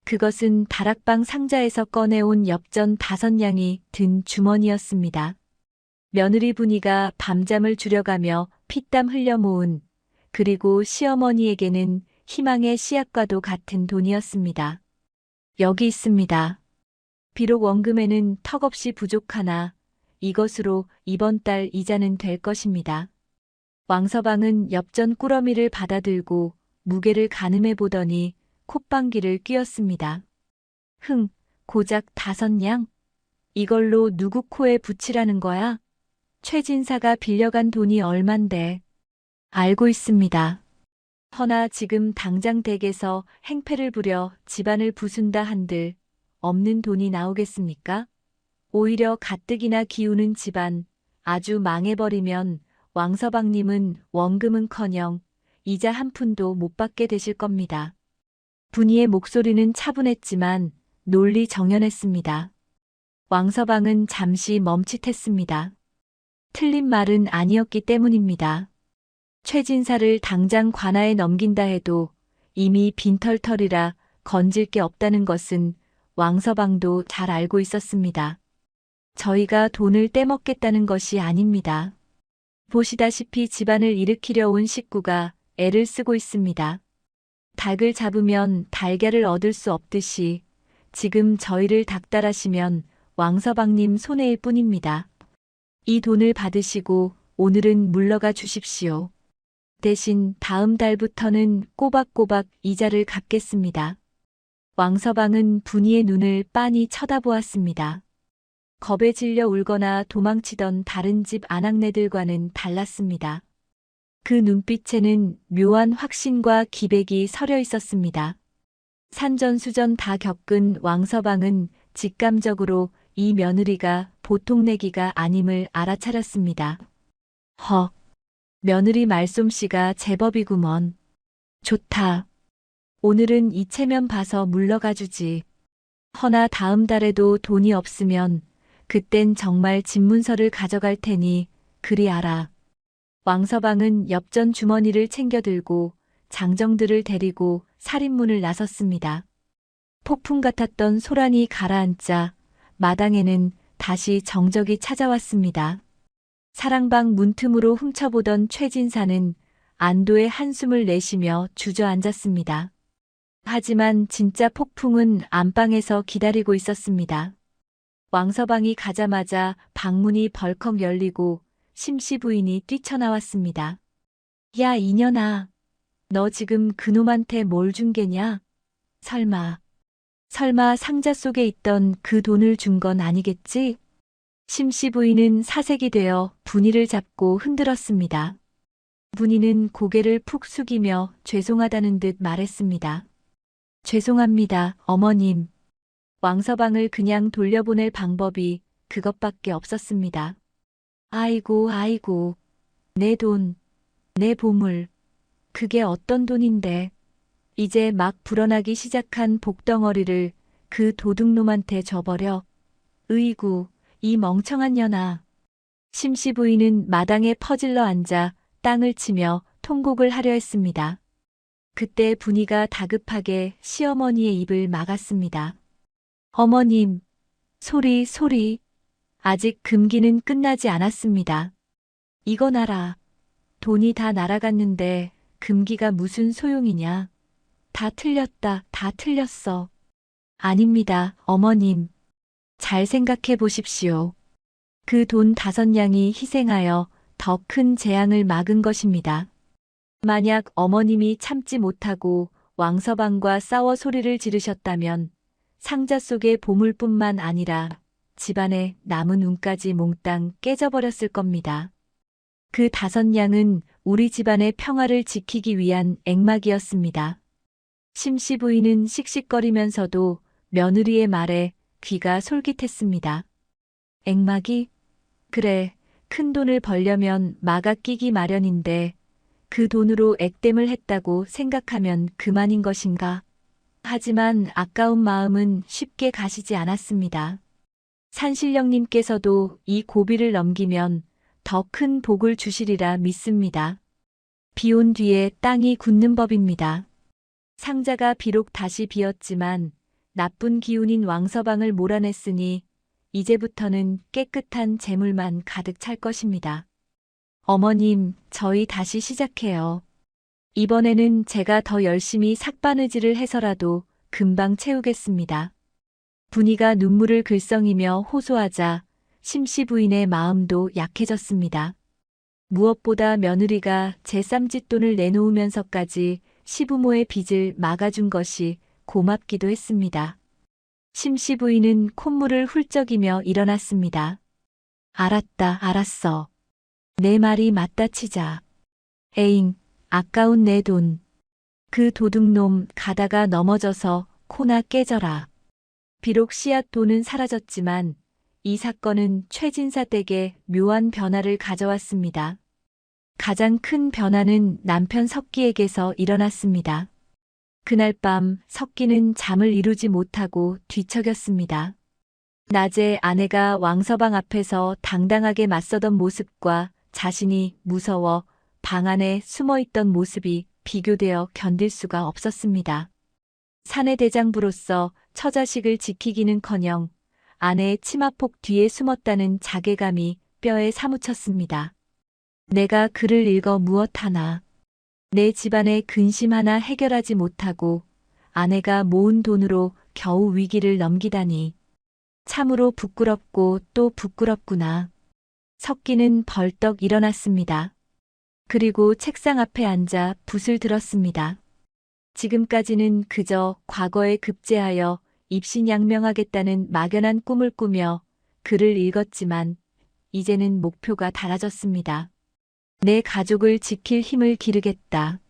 그것은 다락방 상자에서 꺼내온 엽전 5냥이 든 주머니였습니다. 며느리 분이가 밤잠을 줄여가며 피땀 흘려 모은 그리고 시어머니에게는 희망의 씨앗과도 같은 돈이었습니다. 여기 있습니다. 비록 원금에는 턱없이 부족하나 이것으로 이번 달 이자는 될 것입니다. 왕서방은 엽전 꾸러미를 받아들고 무게를 가늠해 보더니 콧방귀를 뀌었습니다. 고작 5냥? 이걸로 누구 코에 붙이라는 거야? 최진사가 빌려간 돈이 얼만데. 알고 있습니다. 허나 지금 당장 댁에서 행패를 부려 집안을 부순다 한들 없는 돈이 나오겠습니까? 오히려 가뜩이나 기우는 집안 아주 망해버리면 왕서방님은 원금은커녕 이자 한 푼도 못 받게 되실 겁니다. 분이의 목소리는 차분했지만 논리정연했습니다. 왕서방은 잠시 멈칫했습니다. 틀린 말은 아니었기 때문입니다. 최진사를 당장 관아에 넘긴다 해도 이미 빈털털이라 건질 게 없다는 것은 왕서방도 잘 알고 있었습니다. 저희가 돈을 떼먹겠다는 것이 아닙니다. 보시다시피 집안을 일으키려 온 식구가 애를 쓰고 있습니다. 닭을 잡으면 달걀을 얻을 수 없듯이 지금 저희를 닥달하시면 왕서방님 손해일 뿐입니다. 이 돈을 받으시고 오늘은 물러가 주십시오. 대신 다음 달부터는 꼬박꼬박 이자를 갚겠습니다. 왕서방은 분이의 눈을 빤히 쳐다보았습니다. 겁에 질려 울거나 도망치던 다른 집 아낙네들과는 달랐습니다. 그 눈빛에는 묘한 확신과 기백이 서려 있었습니다. 산전수전 다 겪은 왕서방은 직감적으로 이 며느리가 보통 내기가 아님을 알아차렸습니다. 며느리 말솜씨가 제법이구먼. 좋다. 오늘은 이 체면 봐서 물러가 주지. 허나 다음 달에도 돈이 없으면 그땐 정말 집문서를 가져갈 테니 그리 알아. 왕서방은 엽전 주머니를 챙겨들고 장정들을 데리고 살인문을 나섰습니다. 폭풍 같았던 소란이 가라앉자 마당에는 다시 정적이 찾아왔습니다. 사랑방 문틈으로 훔쳐보던 최진사는 안도의 한숨을 내쉬며 주저앉았습니다. 하지만 진짜 폭풍은 안방에서 기다리고 있었습니다. 왕서방이 가자마자 방문이 벌컥 열리고 심씨 부인이 뛰쳐나왔습니다. 야, 이년아. 너 지금 그놈한테 뭘 준 게냐? 설마 상자 속에 있던 그 돈을 준 건 아니겠지? 심씨 부인은 사색이 되어 분이를 잡고 흔들었습니다. 분이는 고개를 푹 숙이며 죄송하다는 듯 말했습니다. 죄송합니다, 어머님. 왕서방을 그냥 돌려보낼 방법이 그것밖에 없었습니다. 아이고, 내 돈, 내 보물. 그게 어떤 돈인데. 이제 막 불어나기 시작한 복덩어리를 그 도둑놈한테 줘버려. 으이구, 이 멍청한 년아. 심씨 부인은 마당에 퍼질러 앉아 땅을 치며 통곡을 하려 했습니다. 그때 분이가 다급하게 시어머니의 입을 막았습니다. 어머님, 소리. 아직 금기는 끝나지 않았습니다. 이건 알아. 돈이 다 날아갔는데 금기가 무슨 소용이냐. 다 틀렸어. 아닙니다, 어머님. 잘 생각해 보십시오. 그 돈 5냥이 희생하여 더 큰 재앙을 막은 것입니다. 만약 어머님이 참지 못하고 왕서방과 싸워 소리를 지르셨다면 상자 속의 보물뿐만 아니라 집안의 남은 운까지 몽땅 깨져버렸을 겁니다. 그 5냥은 우리 집안의 평화를 지키기 위한 액막이었습니다. 심씨 부인은 씩씩거리면서도 며느리의 말에 귀가 솔깃했습니다. 액막이? 그래, 큰 돈을 벌려면 마가 끼기 마련인데 그 돈으로 액땜을 했다고 생각하면 그만인 것인가? 하지만 아까운 마음은 쉽게 가시지 않았습니다. 산신령님께서도 이 고비를 넘기면 더 큰 복을 주시리라 믿습니다. 비 온 뒤에 땅이 굳는 법입니다. 상자가 비록 다시 비었지만 나쁜 기운인 왕서방을 몰아냈으니 이제부터는 깨끗한 재물만 가득 찰 것입니다. 어머님, 저희 다시 시작해요. 이번에는 제가 더 열심히 삭바느질을 해서라도 금방 채우겠습니다. 분이가 눈물을 글썽이며 호소하자 심씨 부인의 마음도 약해졌습니다. 무엇보다 며느리가 제 쌈짓돈을 내놓으면서까지 시부모의 빚을 막아준 것이 고맙기도 했습니다. 심씨 부인은 콧물을 훌쩍이며 일어났습니다. 알았다, 알았어. 내 말이 맞다 치자. 에잉, 아까운 내 돈. 그 도둑놈 가다가 넘어져서 코나 깨져라. 비록 씨앗 돈은 사라졌지만 이 사건은 최진사 댁에 묘한 변화를 가져왔습니다. 가장 큰 변화는 남편 석기에게서 일어났습니다. 그날 밤 석기는 잠을 이루지 못하고 뒤척였습니다. 낮에 아내가 왕서방 앞에서 당당하게 맞서던 모습과 자신이 무서워 방 안에 숨어있던 모습이 비교되어 견딜 수가 없었습니다. 사내 대장부로서 처자식을 지키기는커녕 아내의 치마폭 뒤에 숨었다는 자괴감이 뼈에 사무쳤습니다. 내가 글을 읽어 무엇하나. 내 집안의 근심 하나 해결하지 못하고 아내가 모은 돈으로 겨우 위기를 넘기다니. 참으로 부끄럽고 또 부끄럽구나. 석기는 벌떡 일어났습니다. 그리고 책상 앞에 앉아 붓을 들었습니다. 지금까지는 그저 과거에 급제하여 입신양명하겠다는 막연한 꿈을 꾸며 글을 읽었지만 이제는 목표가 달라졌습니다. 내 가족을 지킬 힘을 기르겠다.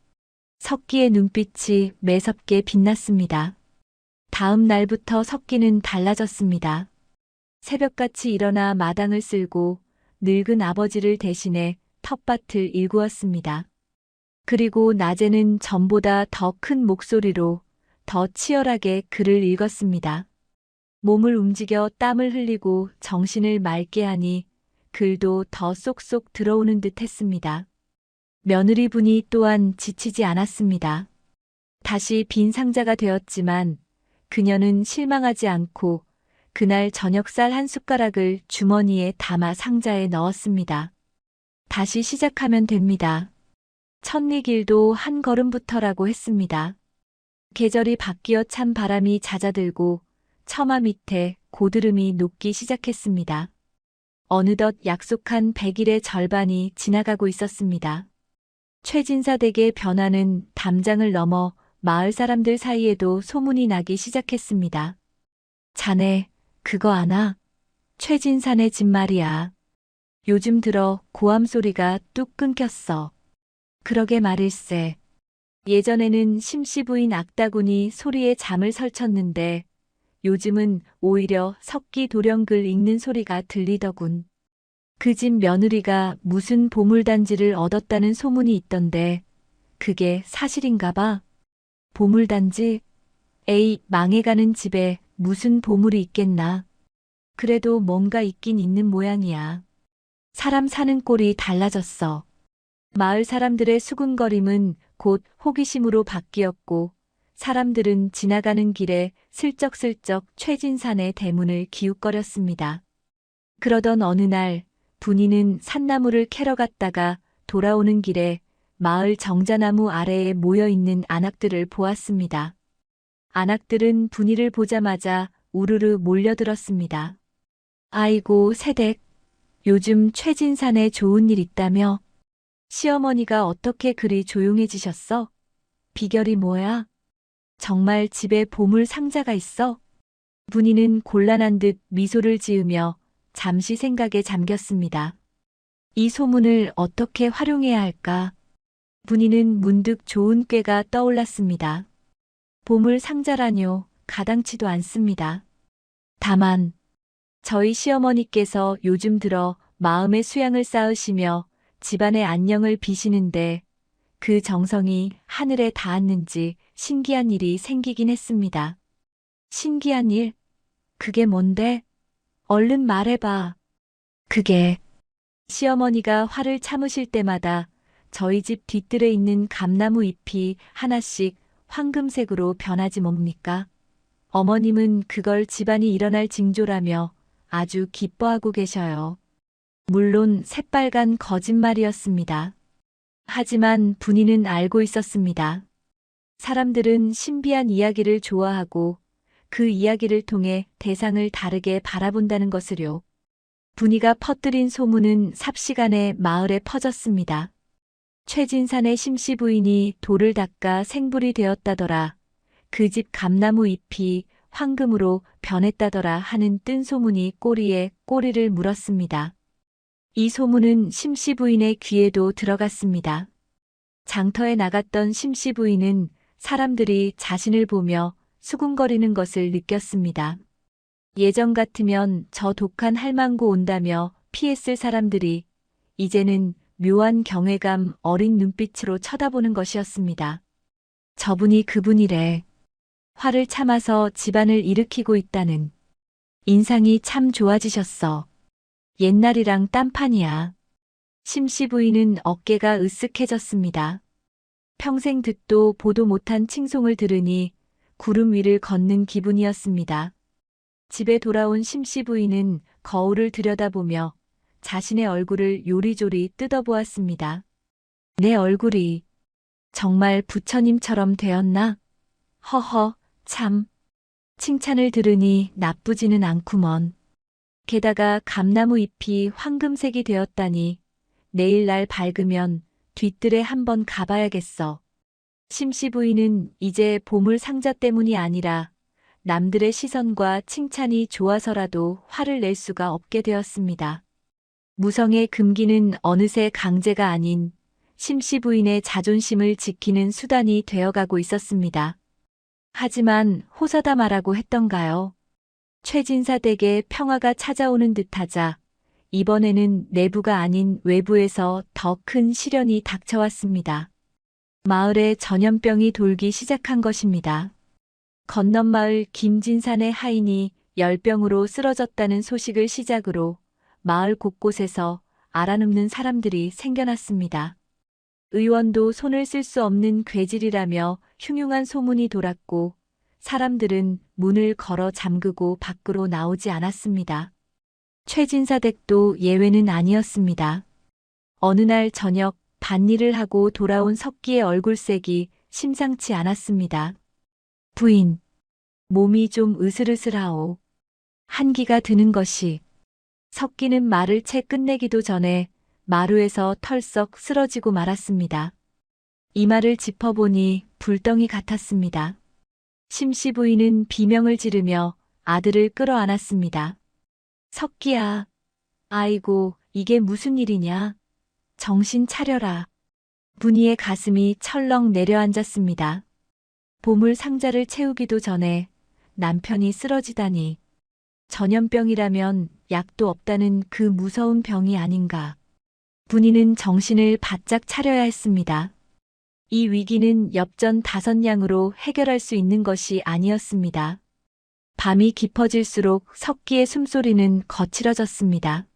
석기의 눈빛이 매섭게 빛났습니다. 다음 날부터 석기는 달라졌습니다. 새벽같이 일어나 마당을 쓸고 늙은 아버지를 대신해 텃밭을 일구었습니다. 그리고 낮에는 전보다 더 큰 목소리로 더 치열하게 글을 읽었습니다. 몸을 움직여 땀을 흘리고 정신을 맑게 하니 글도 더 쏙쏙 들어오는 듯 했습니다. 며느리분이 또한 지치지 않았습니다. 다시 빈 상자가 되었지만 그녀는 실망하지 않고 그날 저녁 쌀 한 숟가락을 주머니에 담아 상자에 넣었습니다. 다시 시작하면 됩니다. 첫리길도 한 걸음부터라고 했습니다. 계절이 바뀌어 찬 바람이 잦아들고 처마 밑에 고드름이 녹기 시작했습니다. 어느덧 약속한 100일의 절반이 지나가고 있었습니다. 최진사 댁의 변화는 담장을 넘어 마을 사람들 사이에도 소문이 나기 시작했습니다. 자네, 그거 아나? 최진사네 집 말이야. 요즘 들어 고함 소리가 뚝 끊겼어. 그러게 말일세. 예전에는 심씨 부인 악다군이 소리에 잠을 설쳤는데 요즘은 오히려 석기 도령글 읽는 소리가 들리더군. 그 집 며느리가 무슨 보물단지를 얻었다는 소문이 있던데 그게 사실인가 봐. 보물단지? 에이, 망해가는 집에 무슨 보물이 있겠나. 그래도 뭔가 있긴 있는 모양이야. 사람 사는 꼴이 달라졌어. 마을 사람들의 수군거림은 곧 호기심으로 바뀌었고 사람들은 지나가는 길에 슬쩍슬쩍 최진산의 대문을 기웃거렸습니다. 그러던 어느 날 분이는 산나무를 캐러 갔다가 돌아오는 길에 마을 정자나무 아래에 모여있는 안악들을 보았습니다. 안악들은 분이를 보자마자 우르르 몰려들었습니다. 아이고 새댁, 요즘 최진산에 좋은 일 있다며? 시어머니가 어떻게 그리 조용해지셨어? 비결이 뭐야? 정말 집에 보물 상자가 있어? 분이는 곤란한 듯 미소를 지으며 잠시 생각에 잠겼습니다. 이 소문을 어떻게 활용해야 할까? 분이는 문득 좋은 꾀가 떠올랐습니다. 보물 상자라뇨, 가당치도 않습니다. 다만, 저희 시어머니께서 요즘 들어 마음의 수양을 쌓으시며 집안의 안녕을 비시는데 그 정성이 하늘에 닿았는지 신기한 일이 생기긴 했습니다. 신기한 일? 그게 뭔데? 얼른 말해봐. 그게 시어머니가 화를 참으실 때마다 저희 집 뒤뜰에 있는 감나무 잎이 하나씩 황금색으로 변하지 뭡니까? 어머님은 그걸 집안이 일어날 징조라며 아주 기뻐하고 계셔요. 물론 새빨간 거짓말이었습니다. 하지만 분이는 알고 있었습니다. 사람들은 신비한 이야기를 좋아하고 그 이야기를 통해 대상을 다르게 바라본다는 것을요. 분이가 퍼뜨린 소문은 삽시간에 마을에 퍼졌습니다. 최진산의 심씨 부인이 돌을 닦아 생불이 되었다더라. 그 집 감나무 잎이 황금으로 변했다더라 하는 뜬 소문이 꼬리에 꼬리를 물었습니다. 이 소문은 심씨 부인의 귀에도 들어갔습니다. 장터에 나갔던 심씨 부인은 사람들이 자신을 보며 수군거리는 것을 느꼈습니다. 예전 같으면 저 독한 할망구 온다며 피했을 사람들이 이제는 묘한 경외감 어린 눈빛으로 쳐다보는 것이었습니다. 저분이 그분이래. 화를 참아서 집안을 일으키고 있다는. 인상이 참 좋아지셨어. 옛날이랑 딴판이야. 심씨 부인은 어깨가 으쓱해졌습니다. 평생 듣도 보도 못한 칭송을 들으니 구름 위를 걷는 기분이었습니다. 집에 돌아온 심씨 부인은 거울을 들여다보며 자신의 얼굴을 요리조리 뜯어보았습니다. 내 얼굴이 정말 부처님처럼 되었나? 허허, 참. 칭찬을 들으니 나쁘지는 않구먼. 게다가 감나무 잎이 황금색이 되었다니 내일 날 밝으면 뒤뜰에 한번 가봐야겠어. 심씨 부인은 이제 보물 상자 때문이 아니라 남들의 시선과 칭찬이 좋아서라도 화를 낼 수가 없게 되었습니다. 무성의 금기는 어느새 강제가 아닌 심씨 부인의 자존심을 지키는 수단이 되어가고 있었습니다. 하지만 호사다 말하고 했던가요? 최진사 댁에 평화가 찾아오는 듯하자 이번에는 내부가 아닌 외부에서 더 큰 시련이 닥쳐왔습니다. 마을에 전염병이 돌기 시작한 것입니다. 건넌마을 김진산의 하인이 열병으로 쓰러졌다는 소식을 시작으로 마을 곳곳에서 알아눕는 사람들이 생겨났습니다. 의원도 손을 쓸 수 없는 괴질이라며 흉흉한 소문이 돌았고 사람들은 문을 걸어 잠그고 밖으로 나오지 않았습니다. 최진사 댁도 예외는 아니었습니다. 어느 날 저녁 밭일을 하고 돌아온 석기의 얼굴색이 심상치 않았습니다. 부인, 몸이 좀 으슬으슬하오. 한기가 드는 것이. 석기는 말을 채 끝내기도 전에 마루에서 털썩 쓰러지고 말았습니다. 이마를 짚어보니 불덩이 같았습니다. 심씨 부인은 비명을 지르며 아들을 끌어안았습니다. 석기야, 아이고, 이게 무슨 일이냐? 정신 차려라. 분이의 가슴이 철렁 내려앉았습니다. 보물 상자를 채우기도 전에 남편이 쓰러지다니. 전염병이라면 약도 없다는 그 무서운 병이 아닌가. 분이는 정신을 바짝 차려야 했습니다. 이 위기는 엽전 5냥으로 해결할 수 있는 것이 아니었습니다. 밤이 깊어질수록 석기의 숨소리는 거칠어졌습니다.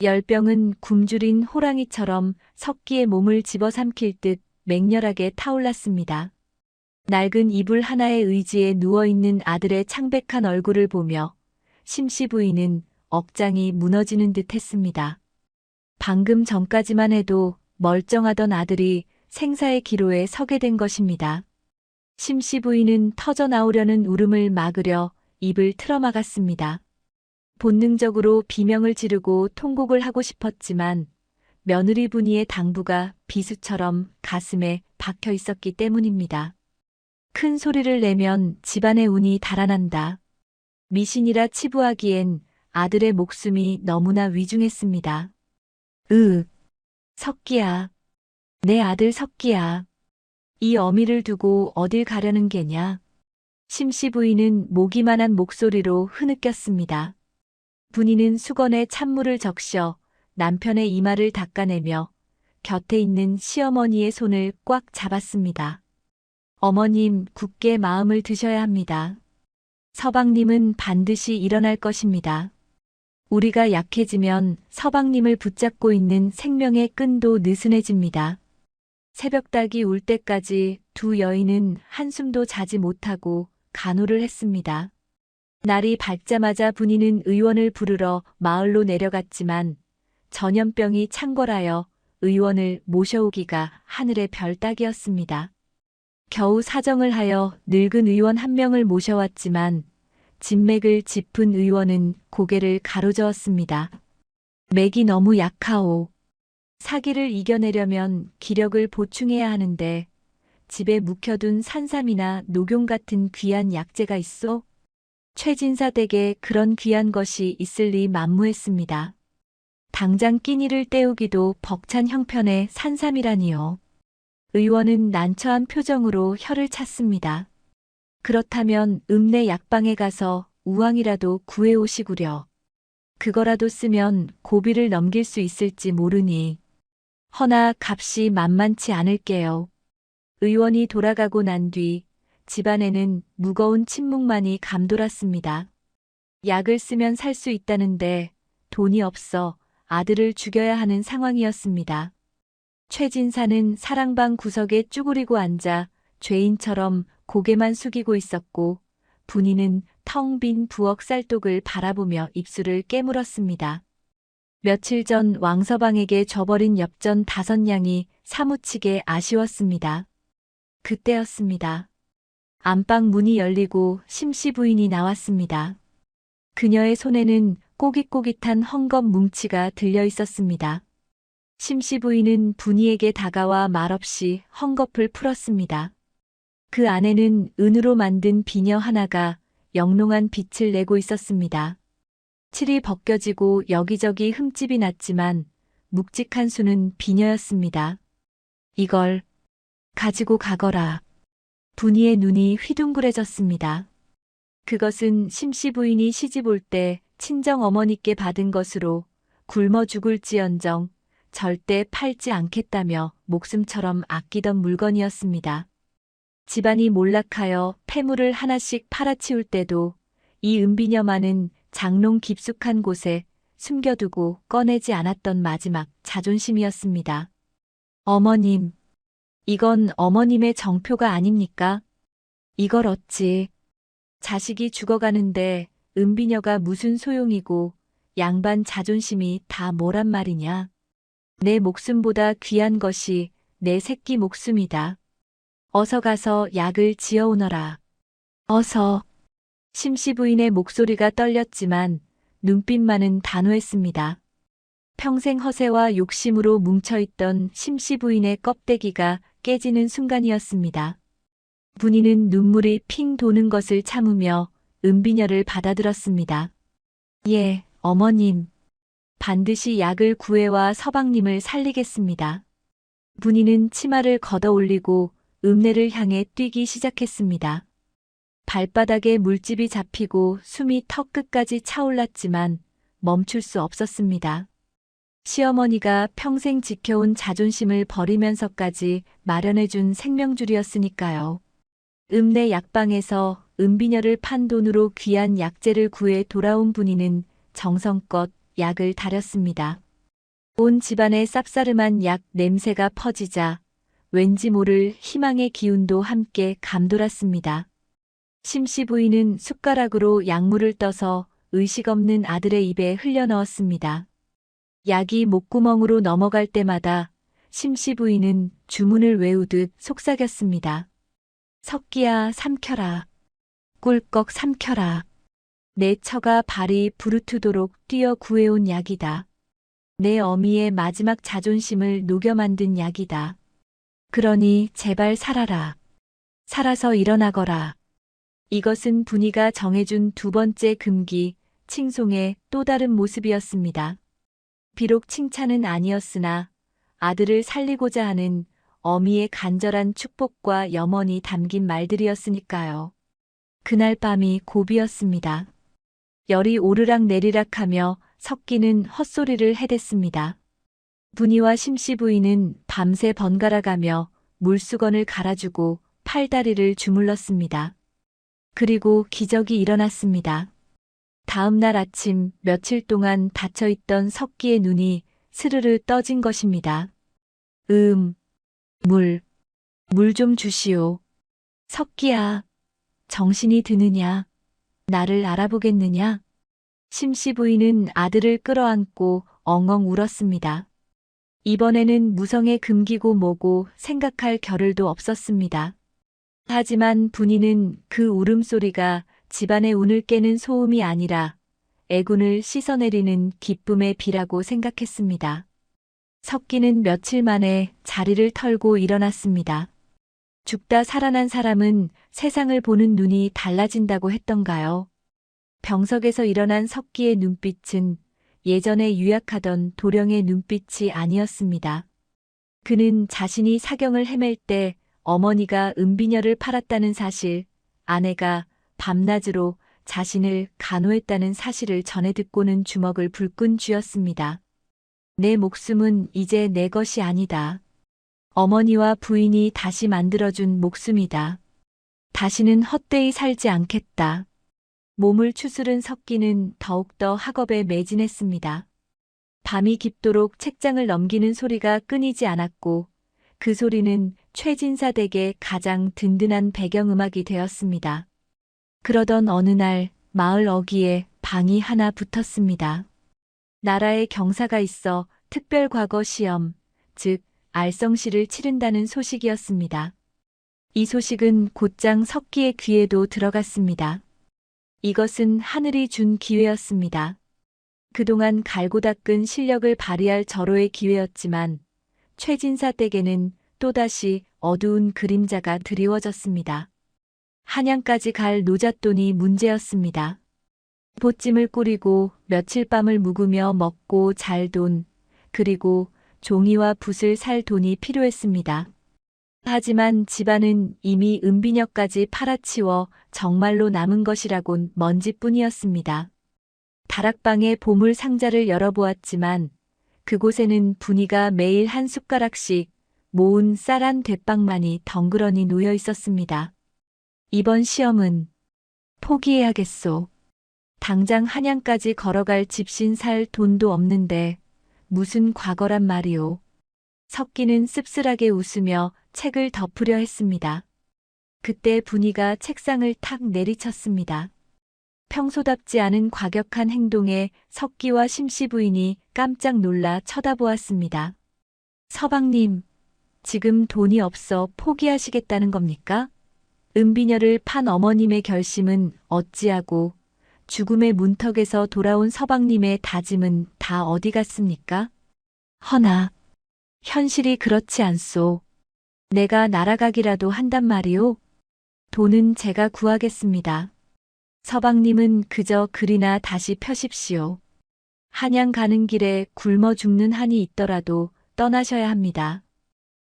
열병은 굶주린 호랑이처럼 석기의 몸을 집어삼킬 듯 맹렬하게 타올랐습니다. 낡은 이불 하나에 의지해 누워있는 아들의 창백한 얼굴을 보며 심씨 부인은 억장이 무너지는 듯 했습니다. 방금 전까지만 해도 멀쩡하던 아들이 생사의 기로에 서게 된 것입니다. 심씨 부인은 터져 나오려는 울음을 막으려 입을 틀어막았습니다. 본능적으로 비명을 지르고 통곡을 하고 싶었지만 며느리 분이의 당부가 비수처럼 가슴에 박혀 있었기 때문입니다. 큰 소리를 내면 집안의 운이 달아난다. 미신이라 치부하기엔 아들의 목숨이 너무나 위중했습니다. 석기야. 내 아들 석기야. 이 어미를 두고 어딜 가려는 게냐. 심씨 부인은 모기만한 목소리로 흐느꼈습니다. 분이는 수건에 찬물을 적셔 남편의 이마를 닦아내며 곁에 있는 시어머니의 손을 꽉 잡았습니다. 어머님, 굳게 마음을 드셔야 합니다. 서방님은 반드시 일어날 것입니다. 우리가 약해지면 서방님을 붙잡고 있는 생명의 끈도 느슨해집니다. 새벽닭이 울 때까지 두 여인은 한숨도 자지 못하고 간호를 했습니다. 날이 밝자마자 분이는 의원을 부르러 마을로 내려갔지만 전염병이 창궐하여 의원을 모셔오기가 하늘의 별 따기였습니다. 겨우 사정을 하여 늙은 의원 한 명을 모셔왔지만 진맥을 짚은 의원은 고개를 가로저었습니다. 맥이 너무 약하오. 사기를 이겨내려면 기력을 보충해야 하는데 집에 묵혀둔 산삼이나 녹용 같은 귀한 약재가 있소? 최진사 댁에 그런 귀한 것이 있을 리 만무했습니다. 당장 끼니를 때우기도 벅찬 형편의 산삼이라니요. 의원은 난처한 표정으로 혀를 찼습니다. 그렇다면 읍내 약방에 가서 우왕이라도 구해오시구려. 그거라도 쓰면 고비를 넘길 수 있을지 모르니. 허나 값이 만만치 않을게요. 의원이 돌아가고 난 뒤 집안에는 무거운 침묵만이 감돌았습니다. 약을 쓰면 살 수 있다는데 돈이 없어 아들을 죽여야 하는 상황이었습니다. 최진사는 사랑방 구석에 쭈그리고 앉아 죄인처럼 고개만 숙이고 있었고 분이는 텅 빈 부엌 쌀독을 바라보며 입술을 깨물었습니다. 며칠 전 왕서방에게 줘버린 엽전 5냥이 사무치게 아쉬웠습니다. 그때였습니다. 안방 문이 열리고 심씨 부인이 나왔습니다. 그녀의 손에는 꼬깃꼬깃한 헝겊 뭉치가 들려 있었습니다. 심씨 부인은 분이에게 다가와 말없이 헝겊을 풀었습니다. 그 안에는 은으로 만든 비녀 하나가 영롱한 빛을 내고 있었습니다. 칠이 벗겨지고 여기저기 흠집이 났지만 묵직한 수는 비녀였습니다. 이걸 가지고 가거라. 분이의 눈이 휘둥그레졌습니다. 그것은 심씨 부인이 시집 올 때 친정 어머니께 받은 것으로 굶어 죽을지언정 절대 팔지 않겠다며 목숨처럼 아끼던 물건이었습니다. 집안이 몰락하여 폐물을 하나씩 팔아치울 때도 이 은비녀만은 장롱 깊숙한 곳에 숨겨두고 꺼내지 않았던 마지막 자존심이었습니다. 어머님, 이건 어머님의 정표가 아닙니까? 이걸 어찌. 자식이 죽어가는데 은비녀가 무슨 소용이고 양반 자존심이 다 뭐란 말이냐. 내 목숨보다 귀한 것이 내 새끼 목숨이다. 어서 가서 약을 지어오너라. 어서. 심씨 부인의 목소리가 떨렸지만 눈빛만은 단호했습니다. 평생 허세와 욕심으로 뭉쳐있던 심씨 부인의 껍데기가 깨지는 순간이었습니다. 분이는 눈물이 핑 도는 것을 참으며 은비녀를 받아들었습니다. 예, 어머님. 반드시 약을 구해와 서방님을 살리겠습니다. 분이는 치마를 걷어 올리고 읍내를 향해 뛰기 시작했습니다. 발바닥에 물집이 잡히고 숨이 턱끝까지 차올랐지만 멈출 수 없었습니다. 시어머니가 평생 지켜온 자존심을 버리면서까지 마련해준 생명줄이었으니까요. 읍내 약방에서 은비녀를 판 돈으로 귀한 약재를 구해 돌아온 분이는 정성껏 약을 다렸습니다. 온 집안에 쌉싸름한 약 냄새가 퍼지자 왠지 모를 희망의 기운도 함께 감돌았습니다. 심씨 부인은 숟가락으로 약물을 떠서 의식 없는 아들의 입에 흘려 넣었습니다. 약이 목구멍으로 넘어갈 때마다 심씨 부인은 주문을 외우듯 속삭였습니다. 석기야 삼켜라. 꿀꺽 삼켜라. 내 처가 발이 부르트도록 뛰어 구해온 약이다. 내 어미의 마지막 자존심을 녹여 만든 약이다. 그러니 제발 살아라. 살아서 일어나거라. 이것은 분이가 정해준 두 번째 금기, 칭송의 또 다른 모습이었습니다. 비록 칭찬은 아니었으나 아들을 살리고자 하는 어미의 간절한 축복과 염원이 담긴 말들이었으니까요. 그날 밤이 고비였습니다. 열이 오르락 내리락하며 석기는 헛소리를 해댔습니다. 분이와 심씨 부인은 밤새 번갈아가며 물수건을 갈아주고 팔다리를 주물렀습니다. 그리고 기적이 일어났습니다. 다음 날 아침 며칠 동안 닫혀있던 석기의 눈이 스르르 떠진 것입니다. 물 좀 주시오. 석기야, 정신이 드느냐? 나를 알아보겠느냐? 심씨 부인은 아들을 끌어안고 엉엉 울었습니다. 이번에는 무성의 금기고 뭐고 생각할 겨를도 없었습니다. 하지만 분이는 그 울음소리가 집안의 운을 깨는 소음이 아니라 애군을 씻어내리는 기쁨의 비라고 생각했습니다. 석기는 며칠 만에 자리를 털고 일어났습니다. 죽다 살아난 사람은 세상을 보는 눈이 달라진다고 했던가요? 병석에서 일어난 석기의 눈빛은 예전에 유약하던 도령의 눈빛이 아니었습니다. 그는 자신이 사경을 헤맬 때 어머니가 은비녀를 팔았다는 사실, 아내가 밤낮으로 자신을 간호했다는 사실을 전해 듣고는 주먹을 불끈 쥐었습니다. 내 목숨은 이제 내 것이 아니다. 어머니와 부인이 다시 만들어준 목숨이다. 다시는 헛되이 살지 않겠다. 몸을 추스른 석기는 더욱더 학업에 매진했습니다. 밤이 깊도록 책장을 넘기는 소리가 끊이지 않았고 그 소리는 최진사 댁의 가장 든든한 배경음악이 되었습니다. 그러던 어느 날 마을 어귀에 방이 하나 붙었습니다. 나라에 경사가 있어 특별과거 시험, 즉 알성시를 치른다는 소식이었습니다. 이 소식은 곧장 석기의 귀에도 들어갔습니다. 이것은 하늘이 준 기회였습니다. 그동안 갈고 닦은 실력을 발휘할 절호의 기회였지만 최진사 댁에는 또다시 어두운 그림자가 드리워졌습니다. 한양까지 갈 노잣돈이 문제였습니다. 보찜을 꾸리고 며칠 밤을 묵으며 먹고 잘 돈, 그리고 종이와 붓을 살 돈이 필요했습니다. 하지만 집안은 이미 은비녀까지 팔아치워 정말로 남은 것이라곤 먼지뿐이었습니다. 다락방의 보물 상자를 열어보았지만 그곳에는 분이가 매일 한 숟가락씩 모은 쌀한 대빵만이 덩그러니 놓여 있었습니다. 이번 시험은 포기해야겠소. 당장 한양까지 걸어갈 집신 살 돈도 없는데 무슨 과거란 말이오. 석기는 씁쓸하게 웃으며 책을 덮으려 했습니다. 그때 분이가 책상을 탁 내리쳤습니다. 평소답지 않은 과격한 행동에 석기와 심씨 부인이 깜짝 놀라 쳐다보았습니다. 서방님, 지금 돈이 없어 포기하시겠다는 겁니까? 은비녀를 판 어머님의 결심은 어찌하고 죽음의 문턱에서 돌아온 서방님의 다짐은 다 어디 갔습니까? 허나 현실이 그렇지 않소. 내가 날아가기라도 한단 말이오. 돈은 제가 구하겠습니다. 서방님은 그저 글이나 다시 펴십시오. 한양 가는 길에 굶어 죽는 한이 있더라도 떠나셔야 합니다.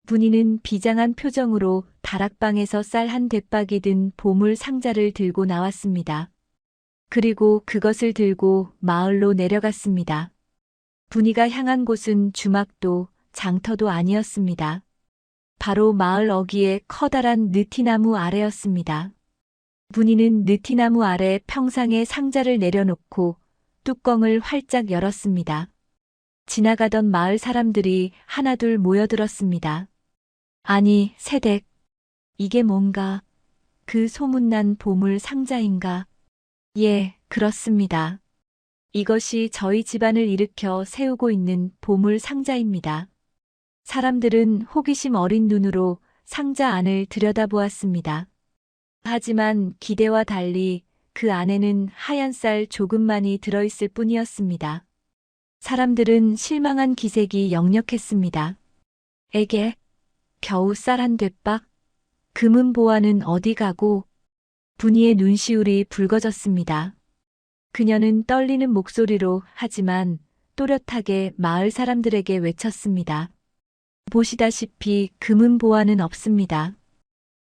분이는 비장한 표정으로 다락방에서 쌀 한 대박이 든 보물 상자를 들고 나왔습니다. 그리고 그것을 들고 마을로 내려갔습니다. 분이가 향한 곳은 주막도 장터도 아니었습니다. 바로 마을 어귀의 커다란 느티나무 아래였습니다. 분이는 느티나무 아래 평상에 상자를 내려놓고 뚜껑을 활짝 열었습니다. 지나가던 마을 사람들이 하나둘 모여들었습니다. 아니, 새댁, 이게 뭔가? 그 소문난 보물 상자인가? 예, 그렇습니다. 이것이 저희 집안을 일으켜 세우고 있는 보물 상자입니다. 사람들은 호기심 어린 눈으로 상자 안을 들여다보았습니다. 하지만 기대와 달리 그 안에는 하얀 쌀 조금만이 들어있을 뿐이었습니다. 사람들은 실망한 기색이 역력했습니다. 에게, 겨우 쌀 한 되박? 금은 보화는 어디 가고? 분이의 눈시울이 붉어졌습니다. 그녀는 떨리는 목소리로 하지만 또렷하게 마을 사람들에게 외쳤습니다. 보시다시피 금은 보화는 없습니다.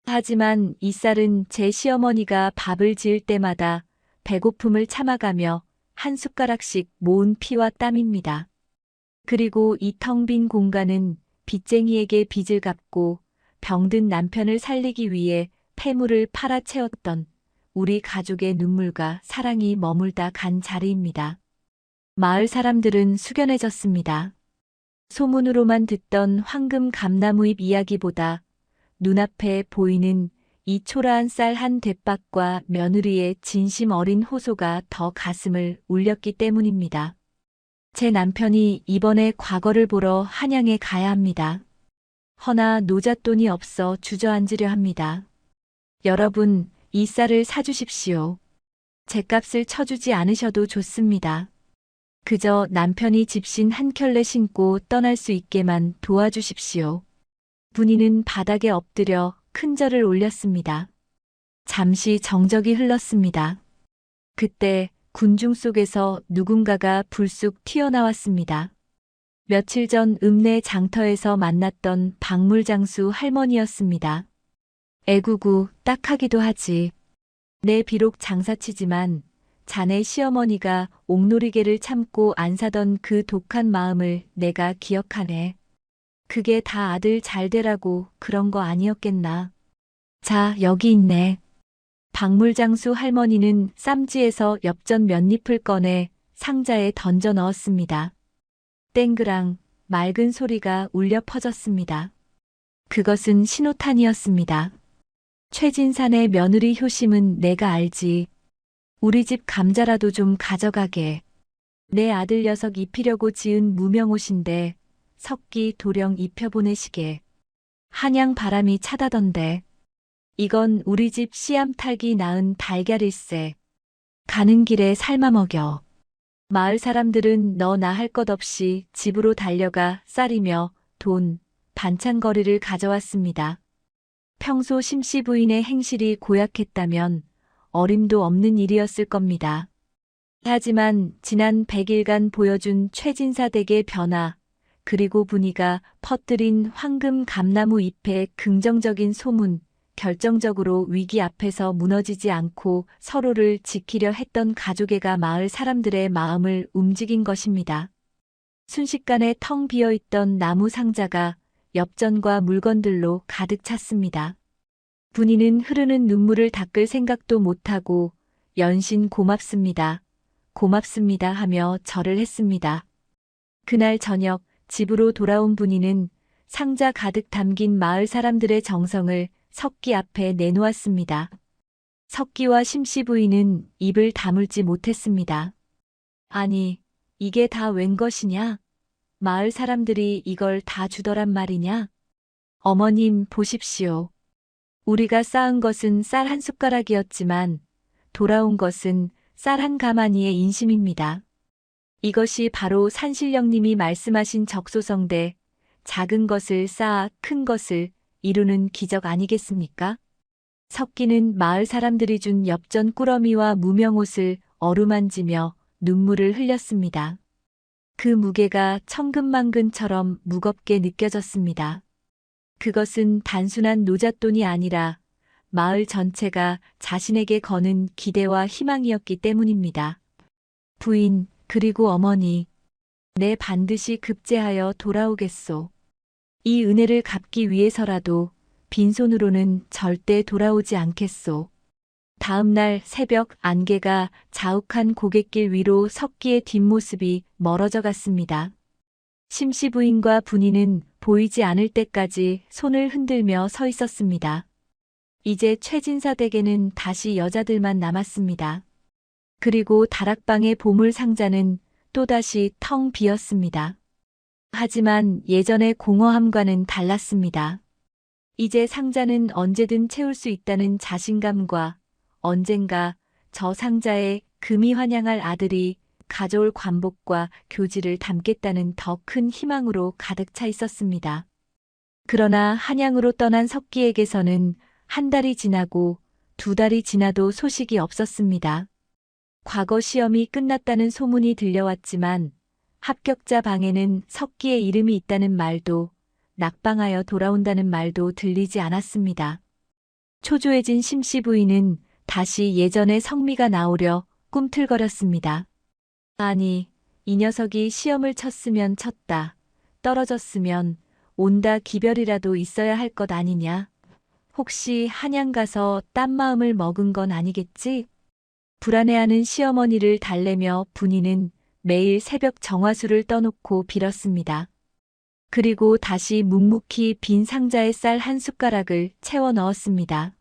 하지만 이 쌀은 제 시어머니가 밥을 지을 때마다 배고픔을 참아가며 한 숟가락씩 모은 피와 땀입니다. 그리고 이 텅 빈 공간은 빚쟁이에게 빚을 갚고 병든 남편을 살리기 위해 폐물을 팔아 채웠던 우리 가족의 눈물과 사랑이 머물다 간 자리입니다. 마을 사람들은 숙연해졌습니다. 소문으로만 듣던 황금 감나무잎 이야기보다 눈앞에 보이는 이 초라한 쌀 한 대박과 며느리의 진심 어린 호소가 더 가슴을 울렸기 때문입니다. 제 남편이 이번에 과거를 보러 한양에 가야 합니다. 허나 노잣돈이 없어 주저앉으려 합니다. 여러분, 이 쌀을 사주십시오. 죗값을 쳐주지 않으셔도 좋습니다. 그저 남편이 집신 한 켤레 신고 떠날 수 있게만 도와주십시오. 분이는 바닥에 엎드려 큰 절을 올렸습니다. 잠시 정적이 흘렀습니다. 그때 군중 속에서 누군가가 불쑥 튀어나왔습니다. 며칠 전 읍내 장터에서 만났던 박물장수 할머니였습니다. 애구구 딱하기도 하지. 내 비록 장사치지만 자네 시어머니가 옥놀이개를 참고 안 사던 그 독한 마음을 내가 기억하네. 그게 다 아들 잘 되라고 그런 거 아니었겠나. 자, 여기 있네. 박물장수 할머니는 쌈지에서 엽전 몇 잎을 꺼내 상자에 던져 넣었습니다. 땡그랑 맑은 소리가 울려 퍼졌습니다. 그것은 신호탄이었습니다. 최진산의 며느리 효심은 내가 알지. 우리 집 감자라도 좀 가져가게. 내 아들 녀석 입히려고 지은 무명옷인데 석기 도령 입혀보내시게. 한양 바람이 차다던데. 이건 우리 집 씨암탉이 낳은 달걀일세. 가는 길에 삶아 먹여. 마을 사람들은 너나 할 것 없이 집으로 달려가 쌀이며 돈, 반찬거리를 가져왔습니다. 평소 심씨 부인의 행실이 고약했다면 어림도 없는 일이었을 겁니다. 하지만 지난 100일간 보여준 최진사 댁의 변화, 그리고 분이가 퍼뜨린 황금 감나무 잎의 긍정적인 소문, 결정적으로 위기 앞에서 무너지지 않고 서로를 지키려 했던 가족애가 마을 사람들의 마음을 움직인 것입니다. 순식간에 텅 비어있던 나무 상자가 엽전과 물건들로 가득 찼습니다. 분이는 흐르는 눈물을 닦을 생각도 못하고 연신 고맙습니다. 고맙습니다 하며 절을 했습니다. 그날 저녁 집으로 돌아온 분이는 상자 가득 담긴 마을 사람들의 정성을 석기 앞에 내놓았습니다. 석기와 심씨 부인은 입을 다물지 못했습니다. 아니, 이게 다 웬 것이냐? 마을 사람들이 이걸 다 주더란 말이냐? 어머님 보십시오. 우리가 쌓은 것은 쌀 한 숟가락이었지만 돌아온 것은 쌀 한 가마니의 인심입니다. 이것이 바로 산신령님이 말씀하신 적소성대 작은 것을 쌓아 큰 것을 이루는 기적 아니겠습니까? 석기는 마을 사람들이 준 엽전 꾸러미와 무명옷을 어루만지며 눈물을 흘렸습니다. 그 무게가 천근만근처럼 무겁게 느껴졌습니다. 그것은 단순한 노잣돈이 아니라 마을 전체가 자신에게 거는 기대와 희망이었기 때문입니다. 부인, 그리고 어머니, 내 반드시 급제하여 돌아오겠소. 이 은혜를 갚기 위해서라도 빈손으로는 절대 돌아오지 않겠소. 다음 날 새벽 안개가 자욱한 고갯길 위로 석기의 뒷모습이 멀어져 갔습니다. 심씨 부인과 분이는 보이지 않을 때까지 손을 흔들며 서 있었습니다. 이제 최진사 댁에는 다시 여자들만 남았습니다. 그리고 다락방의 보물 상자는 또다시 텅 비었습니다. 하지만 예전의 공허함과는 달랐습니다. 이제 상자는 언제든 채울 수 있다는 자신감과 언젠가 저 상자에 금이 환영할 아들이 가져올 관복과 교지를 담겠다는 더 큰 희망으로 가득 차 있었습니다. 그러나 한양으로 떠난 석기에게서는 한 달이 지나고 두 달이 지나도 소식이 없었습니다. 과거 시험이 끝났다는 소문이 들려왔지만 합격자 방에는 석기의 이름이 있다는 말도 낙방하여 돌아온다는 말도 들리지 않았습니다. 초조해진 심씨 부인은 다시 예전의 성미가 나오려 꿈틀거렸습니다. 아니, 이 녀석이 시험을 쳤으면 쳤다. 떨어졌으면 온다 기별이라도 있어야 할 것 아니냐. 혹시 한양 가서 딴 마음을 먹은 건 아니겠지? 불안해하는 시어머니를 달래며 분이는 매일 새벽 정화수를 떠놓고 빌었습니다. 그리고 다시 묵묵히 빈 상자에 쌀 한 숟가락을 채워 넣었습니다.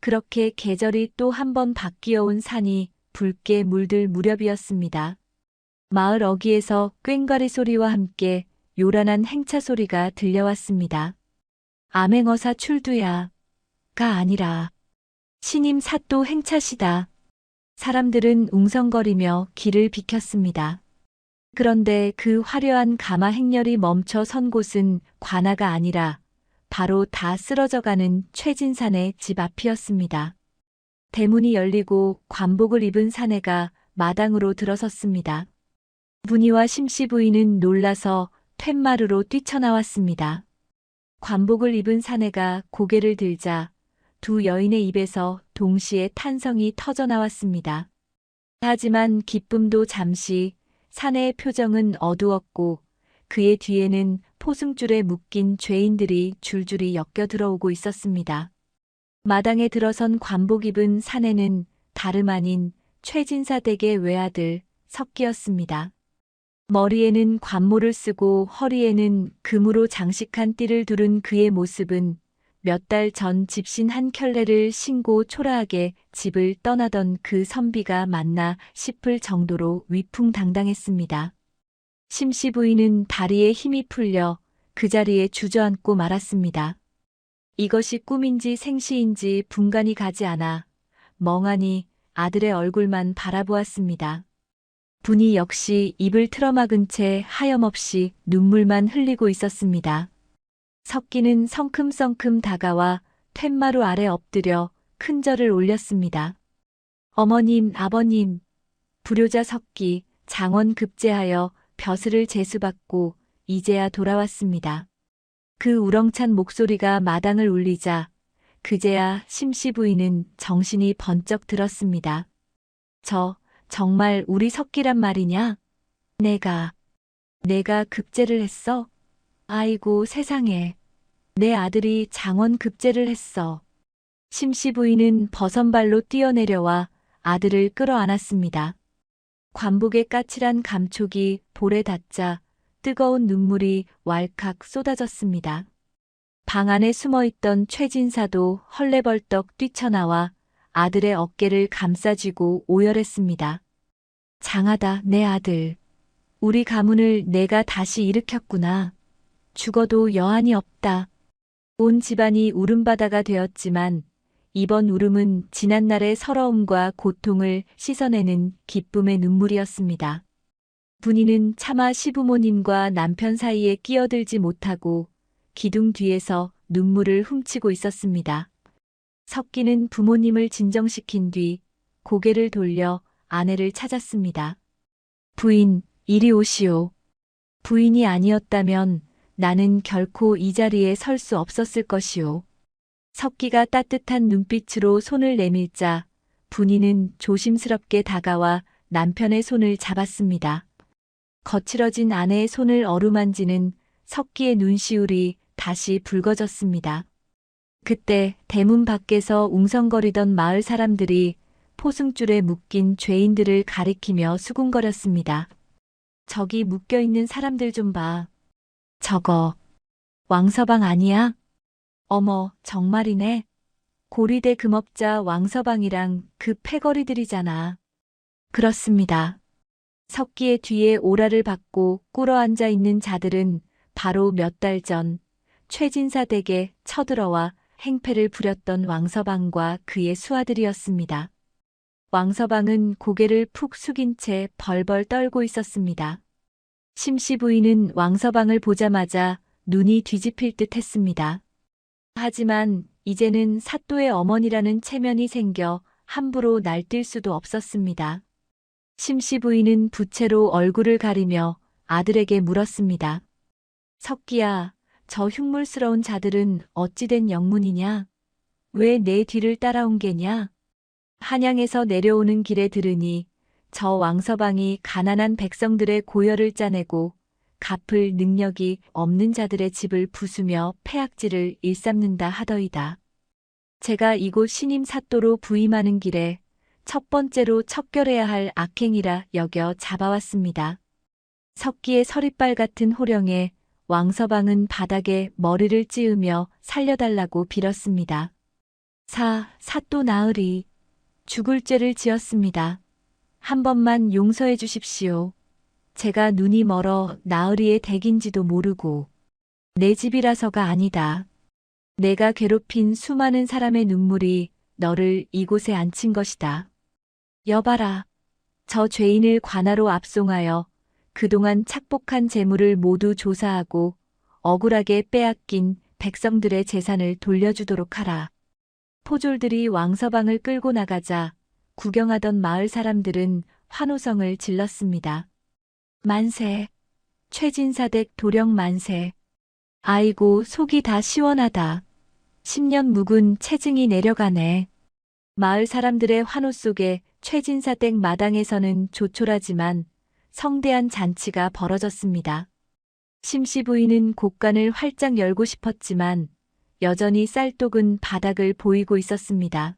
그렇게 계절이 또 한 번 바뀌어 온 산이 붉게 물들 무렵이었습니다. 마을 어귀에서 꽹과리 소리와 함께 요란한 행차 소리가 들려왔습니다. 암행어사 출두야가 아니라 신임 사또 행차시다. 사람들은 웅성거리며 길을 비켰습니다. 그런데 그 화려한 가마 행렬이 멈춰 선 곳은 관아가 아니라 바로 다 쓰러져가는 최진산의 집 앞이었습니다. 대문이 열리고 관복을 입은 사내가 마당으로 들어섰습니다. 분이와 심씨 부인은 놀라서 툇마루로 뛰쳐나왔습니다. 관복을 입은 사내가 고개를 들자 두 여인의 입에서 동시에 탄성이 터져나왔습니다. 하지만 기쁨도 잠시, 사내의 표정은 어두웠고 그의 뒤에는 포승줄에 묶인 죄인들이 줄줄이 엮여 들어오고 있었습니다. 마당에 들어선 관복 입은 사내는 다름 아닌 최진사 댁의 외아들 석기였습니다. 머리에는 관모를 쓰고 허리에는 금으로 장식한 띠를 두른 그의 모습은 몇 달 전 집신 한 켤레를 신고 초라하게 집을 떠나던 그 선비가 맞나 싶을 정도로 위풍당당했습니다. 심씨 부인은 다리에 힘이 풀려 그 자리에 주저앉고 말았습니다. 이것이 꿈인지 생시인지 분간이 가지 않아 멍하니 아들의 얼굴만 바라보았습니다. 분이 역시 입을 틀어막은 채 하염없이 눈물만 흘리고 있었습니다. 석기는 성큼성큼 다가와 툇마루 아래 엎드려 큰 절을 올렸습니다. 어머님, 아버님, 불효자 석기, 장원 급제하여 벼슬을 제수받고 이제야 돌아왔습니다. 그 우렁찬 목소리가 마당을 울리자 그제야 심씨 부인은 정신이 번쩍 들었습니다. 정말 우리 석기란 말이냐? 내가 급제를 했어? 아이고 세상에, 내 아들이 장원 급제를 했어. 심씨 부인은 버선발로 뛰어내려와 아들을 끌어안았습니다. 관복의 까칠한 감촉이 볼에 닿자 뜨거운 눈물이 왈칵 쏟아졌습니다. 방 안에 숨어있던 최진사도 헐레벌떡 뛰쳐나와 아들의 어깨를 감싸쥐고 오열했습니다. 장하다 내 아들. 우리 가문을 내가 다시 일으켰구나. 죽어도 여한이 없다. 온 집안이 울음바다가 되었지만 이번 울음은 지난날의 서러움과 고통을 씻어내는 기쁨의 눈물이었습니다. 분이는 차마 시부모님과 남편 사이에 끼어들지 못하고 기둥 뒤에서 눈물을 훔치고 있었습니다. 석기는 부모님을 진정시킨 뒤 고개를 돌려 아내를 찾았습니다. 부인, 이리 오시오. 부인이 아니었다면 나는 결코 이 자리에 설 수 없었을 것이오. 석기가 따뜻한 눈빛으로 손을 내밀자 분이는 조심스럽게 다가와 남편의 손을 잡았습니다. 거칠어진 아내의 손을 어루만지는 석기의 눈시울이 다시 붉어졌습니다. 그때 대문 밖에서 웅성거리던 마을 사람들이 포승줄에 묶인 죄인들을 가리키며 수군거렸습니다. 저기 묶여있는 사람들 좀 봐. 저거 왕서방 아니야? 어머, 정말이네. 고리대 금업자 왕서방이랑 그 패거리들이잖아. 그렇습니다. 석기의 뒤에 오라를 받고 꿇어앉아 있는 자들은 바로 몇 달 전 최진사 댁에 쳐들어와 행패를 부렸던 왕서방과 그의 수하들이었습니다. 왕서방은 고개를 푹 숙인 채 벌벌 떨고 있었습니다. 심씨 부인은 왕서방을 보자마자 눈이 뒤집힐 듯 했습니다. 하지만 이제는 사또의 어머니라는 체면이 생겨 함부로 날뛸 수도 없었습니다. 심씨 부인은 부채로 얼굴을 가리며 아들에게 물었습니다. 석기야, 저 흉물스러운 자들은 어찌된 영문이냐? 왜 내 뒤를 따라온 게냐? 한양에서 내려오는 길에 들으니 저 왕서방이 가난한 백성들의 고열을 짜내고 갚을 능력이 없는 자들의 집을 부수며 폐악질을 일삼는다 하더이다. 제가 이곳 신임 사또로 부임하는 길에 첫 번째로 척결해야 할 악행이라 여겨 잡아왔습니다. 석기의 서리빨 같은 호령에 왕서방은 바닥에 머리를 찌으며 살려달라고 빌었습니다. 사또 나으리, 죽을 죄를 지었습니다. 한 번만 용서해 주십시오. 제가 눈이 멀어 나으리의 댁인지도 모르고 내 집이라서가 아니다. 내가 괴롭힌 수많은 사람의 눈물이 너를 이곳에 앉힌 것이다. 여봐라. 저 죄인을 관하로 압송하여 그동안 착복한 재물을 모두 조사하고 억울하게 빼앗긴 백성들의 재산을 돌려주도록 하라. 포졸들이 왕서방을 끌고 나가자 구경하던 마을 사람들은 환호성을 질렀습니다. 만세, 최진사댁 도령 만세. 아이고 속이 다 시원하다. 10년 묵은 체증이 내려가네. 마을 사람들의 환호 속에 최진사댁 마당에서는 조촐하지만 성대한 잔치가 벌어졌습니다. 심씨 부인은 곡간을 활짝 열고 싶었지만 여전히 쌀독은 바닥을 보이고 있었습니다.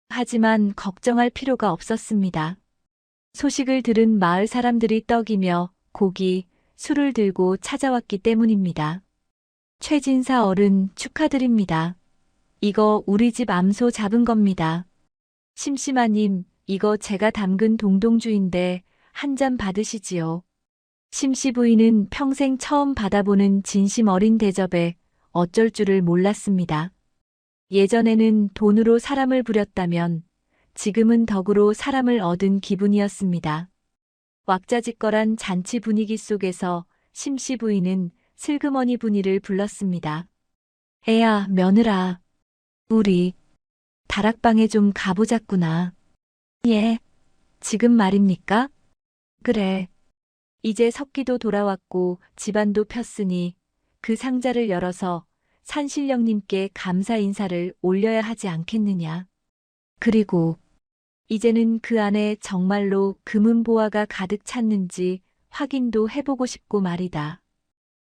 하지만 걱정할 필요가 없었습니다. 소식을 들은 마을 사람들이 떡이며 고기, 술을 들고 찾아왔기 때문입니다. 최진사 어른 축하드립니다. 이거 우리 집 암소 잡은 겁니다. 심씨마님, 이거 제가 담근 동동주인데 한 잔 받으시지요. 심씨 부인은 평생 처음 받아보는 진심 어린 대접에 어쩔 줄을 몰랐습니다. 예전에는 돈으로 사람을 부렸다면 지금은 덕으로 사람을 얻은 기분이었습니다. 왁자지껄한 잔치 분위기 속에서 심씨 부인은 슬그머니 분이를 불렀습니다. 애야, 며느라. 우리 다락방에 좀 가보자꾸나. 예, 지금 말입니까? 그래. 이제 석기도 돌아왔고 집안도 폈으니 그 상자를 열어서 산신령님께 감사 인사를 올려야 하지 않겠느냐. 그리고 이제는 그 안에 정말로 금은보화가 가득 찼는지 확인도 해보고 싶고 말이다.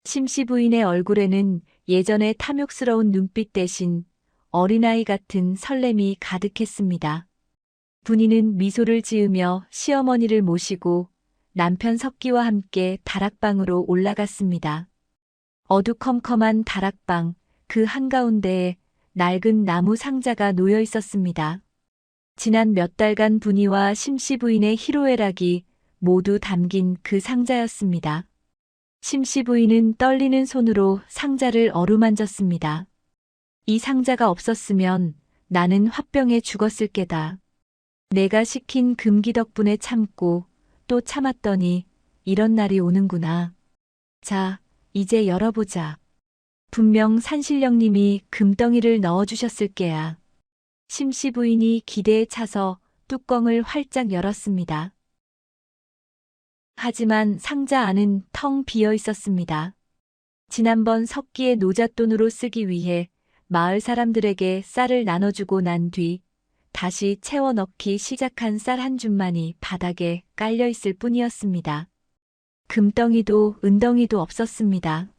심씨 부인의 얼굴에는 예전의 탐욕스러운 눈빛 대신 어린아이 같은 설렘이 가득했습니다. 분이는 미소를 지으며 시어머니를 모시고 남편 석기와 함께 다락방으로 올라갔습니다. 어두컴컴한 다락방, 그 한가운데에 낡은 나무 상자가 놓여 있었습니다. 지난 몇 달간 분이와 심씨 부인의 희로애락이 모두 담긴 그 상자였습니다. 심씨 부인은 떨리는 손으로 상자를 어루만졌습니다. 이 상자가 없었으면 나는 화병에 죽었을 게다. 내가 시킨 금기 덕분에 참고 또 참았더니 이런 날이 오는구나. 자, 이제 열어보자. 분명 산신령님이 금덩이를 넣어주셨을 게야. 심씨 부인이 기대에 차서 뚜껑을 활짝 열었습니다. 하지만 상자 안은 텅 비어 있었습니다. 지난번 석기의 노잣돈으로 쓰기 위해 마을 사람들에게 쌀을 나눠주고 난 뒤 다시 채워 넣기 시작한 쌀 한 줌만이 바닥에 깔려 있을 뿐이었습니다. 금덩이도 은덩이도 없었습니다.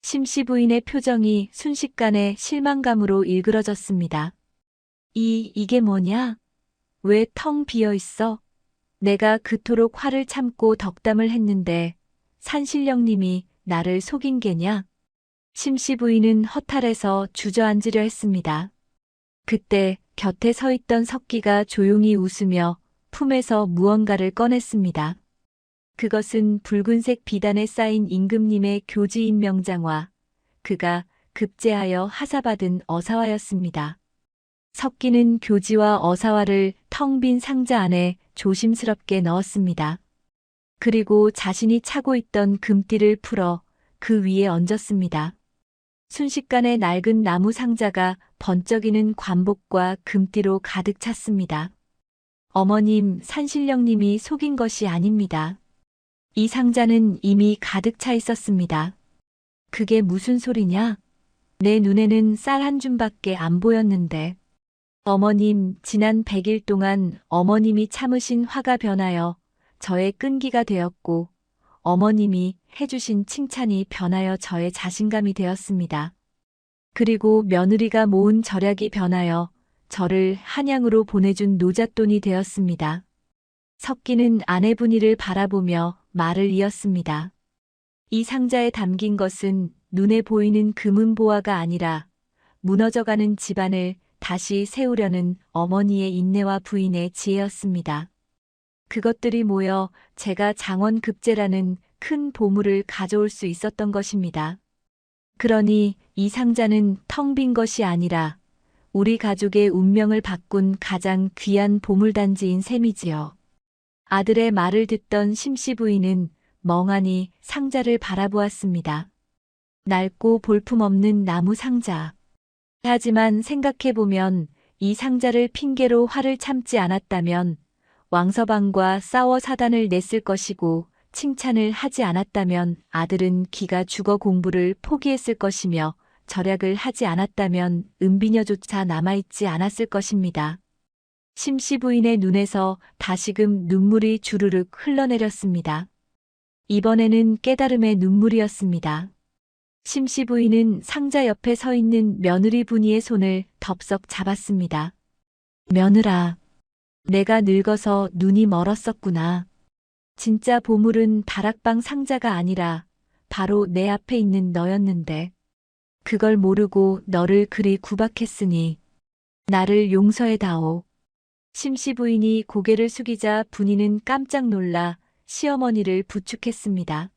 심씨 부인의 표정이 순식간에 실망감으로 일그러졌습니다. 이게 뭐냐? 왜 텅 비어 있어? 내가 그토록 화를 참고 덕담을 했는데 산신령님이 나를 속인 게냐? 심씨 부인은 허탈해서 주저앉으려 했습니다. 그때 곁에 서 있던 석기가 조용히 웃으며 품에서 무언가를 꺼냈습니다. 그것은 붉은색 비단에 쌓인 임금님의 교지인 명장과 그가 급제하여 하사받은 어사화였습니다. 석기는 교지와 어사화를 텅 빈 상자 안에 조심스럽게 넣었습니다. 그리고 자신이 차고 있던 금띠를 풀어 그 위에 얹었습니다. 순식간에 낡은 나무 상자가 번쩍이는 관복과 금띠로 가득 찼습니다. 어머님, 산신령님이 속인 것이 아닙니다. 이 상자는 이미 가득 차 있었습니다. 그게 무슨 소리냐? 내 눈에는 쌀 한 줌밖에 안 보였는데. 어머님, 지난 100일 동안 어머님이 참으신 화가 변하여 저의 끈기가 되었고, 어머님이 해주신 칭찬이 변하여 저의 자신감이 되었습니다. 그리고 며느리가 모은 절약이 변하여 저를 한양으로 보내준 노잣돈이 되었습니다. 석기는 아내분이를 바라보며 말을 이었습니다. 이 상자에 담긴 것은 눈에 보이는 금은보화가 아니라 무너져가는 집안을 다시 세우려는 어머니의 인내와 부인의 지혜였습니다. 그것들이 모여 제가 장원급제라는 큰 보물을 가져올 수 있었던 것입니다. 그러니 이 상자는 텅 빈 것이 아니라 우리 가족의 운명을 바꾼 가장 귀한 보물단지인 셈이지요. 아들의 말을 듣던 심씨 부인은 멍하니 상자를 바라보았습니다. 낡고 볼품없는 나무 상자. 하지만 생각해보면 이 상자를 핑계로 화를 참지 않았다면 왕서방과 싸워 사단을 냈을 것이고 칭찬을 하지 않았다면 아들은 기가 죽어 공부를 포기했을 것이며 절약을 하지 않았다면 은비녀조차 남아있지 않았을 것입니다. 심씨 부인의 눈에서 다시금 눈물이 주르륵 흘러내렸습니다. 이번에는 깨달음의 눈물이었습니다. 심씨 부인은 상자 옆에 서 있는 며느리 분이의 손을 덥석 잡았습니다. 며느라, 내가 늙어서 눈이 멀었었구나. 진짜 보물은 다락방 상자가 아니라 바로 내 앞에 있는 너였는데 그걸 모르고 너를 그리 구박했으니 나를 용서해다오. 심씨 부인이 고개를 숙이자 분이는 깜짝 놀라 시어머니를 부축했습니다.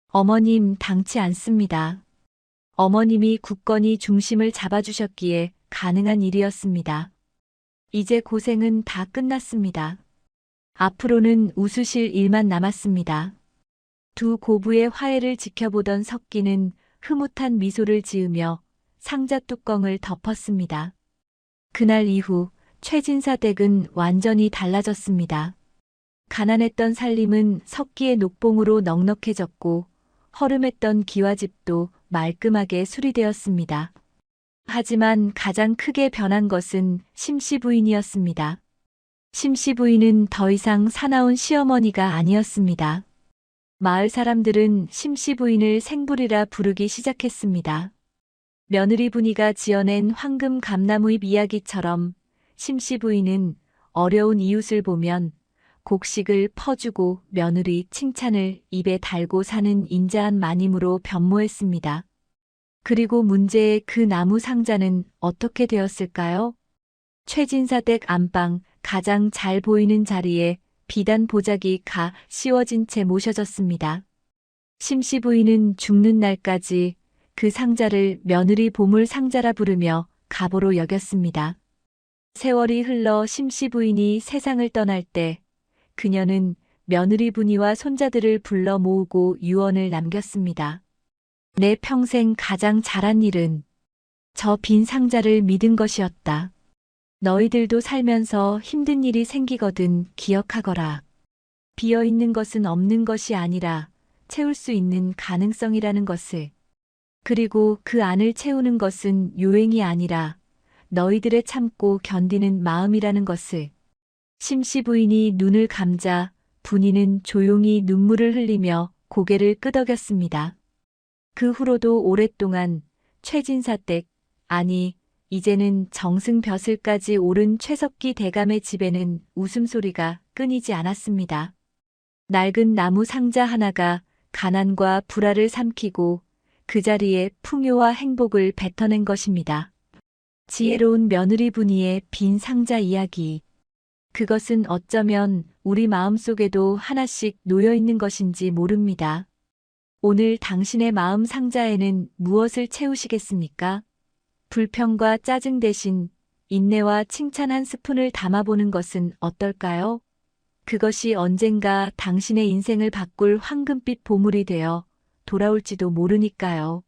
어머님, 당치 않습니다. 어머님이 굳건히 중심을 잡아주셨기에 가능한 일이었습니다. 이제 고생은 다 끝났습니다. 앞으로는 웃으실 일만 남았습니다. 두 고부의 화해를 지켜보던 석기는 흐뭇한 미소를 지으며 상자 뚜껑을 덮었습니다. 그날 이후 최진사 댁은 완전히 달라졌습니다. 가난했던 살림은 석기의 녹봉으로 넉넉해졌고 허름했던 기와집도 말끔하게 수리되었습니다. 하지만 가장 크게 변한 것은 심씨 부인이었습니다. 심씨 부인은 더 이상 사나운 시어머니가 아니었습니다. 마을 사람들은 심씨 부인을 생불이라 부르기 시작했습니다. 며느리 분이가 지어낸 황금 감나무잎 이야기처럼 심씨 부인은 어려운 이웃을 보면 곡식을 퍼주고 며느리 칭찬을 입에 달고 사는 인자한 마님으로 변모했습니다. 그리고 문제의 그 나무 상자는 어떻게 되었을까요? 최진사 댁 안방 가장 잘 보이는 자리에 비단 보자기 가 씌워진 채 모셔졌습니다. 심씨 부인은 죽는 날까지 그 상자를 며느리 보물 상자라 부르며 가보로 여겼습니다. 세월이 흘러 심씨 부인이 세상을 떠날 때 그녀는 며느리 분이와 손자들을 불러 모으고 유언을 남겼습니다. 내 평생 가장 잘한 일은 저 빈 상자를 믿은 것이었다. 너희들도 살면서 힘든 일이 생기거든 기억하거라. 비어있는 것은 없는 것이 아니라 채울 수 있는 가능성이라는 것을. 그리고 그 안을 채우는 것은 요행이 아니라 너희들의 참고 견디는 마음이라는 것을. 심씨 부인이 눈을 감자 분이는 조용히 눈물을 흘리며 고개를 끄덕였습니다. 그 후로도 오랫동안 최진사 댁, 아니 이제는 정승 벼슬까지 오른 최석기 대감의 집에는 웃음소리가 끊이지 않았습니다. 낡은 나무 상자 하나가 가난과 불화를 삼키고 그 자리에 풍요와 행복을 뱉어낸 것입니다. 지혜로운 며느리 분이의 빈 상자 이야기. 그것은 어쩌면 우리 마음속에도 하나씩 놓여 있는 것인지 모릅니다. 오늘 당신의 마음 상자에는 무엇을 채우시겠습니까? 불평과 짜증 대신 인내와 칭찬 한 스푼을 담아보는 것은 어떨까요? 그것이 언젠가 당신의 인생을 바꿀 황금빛 보물이 되어 돌아올지도 모르니까요.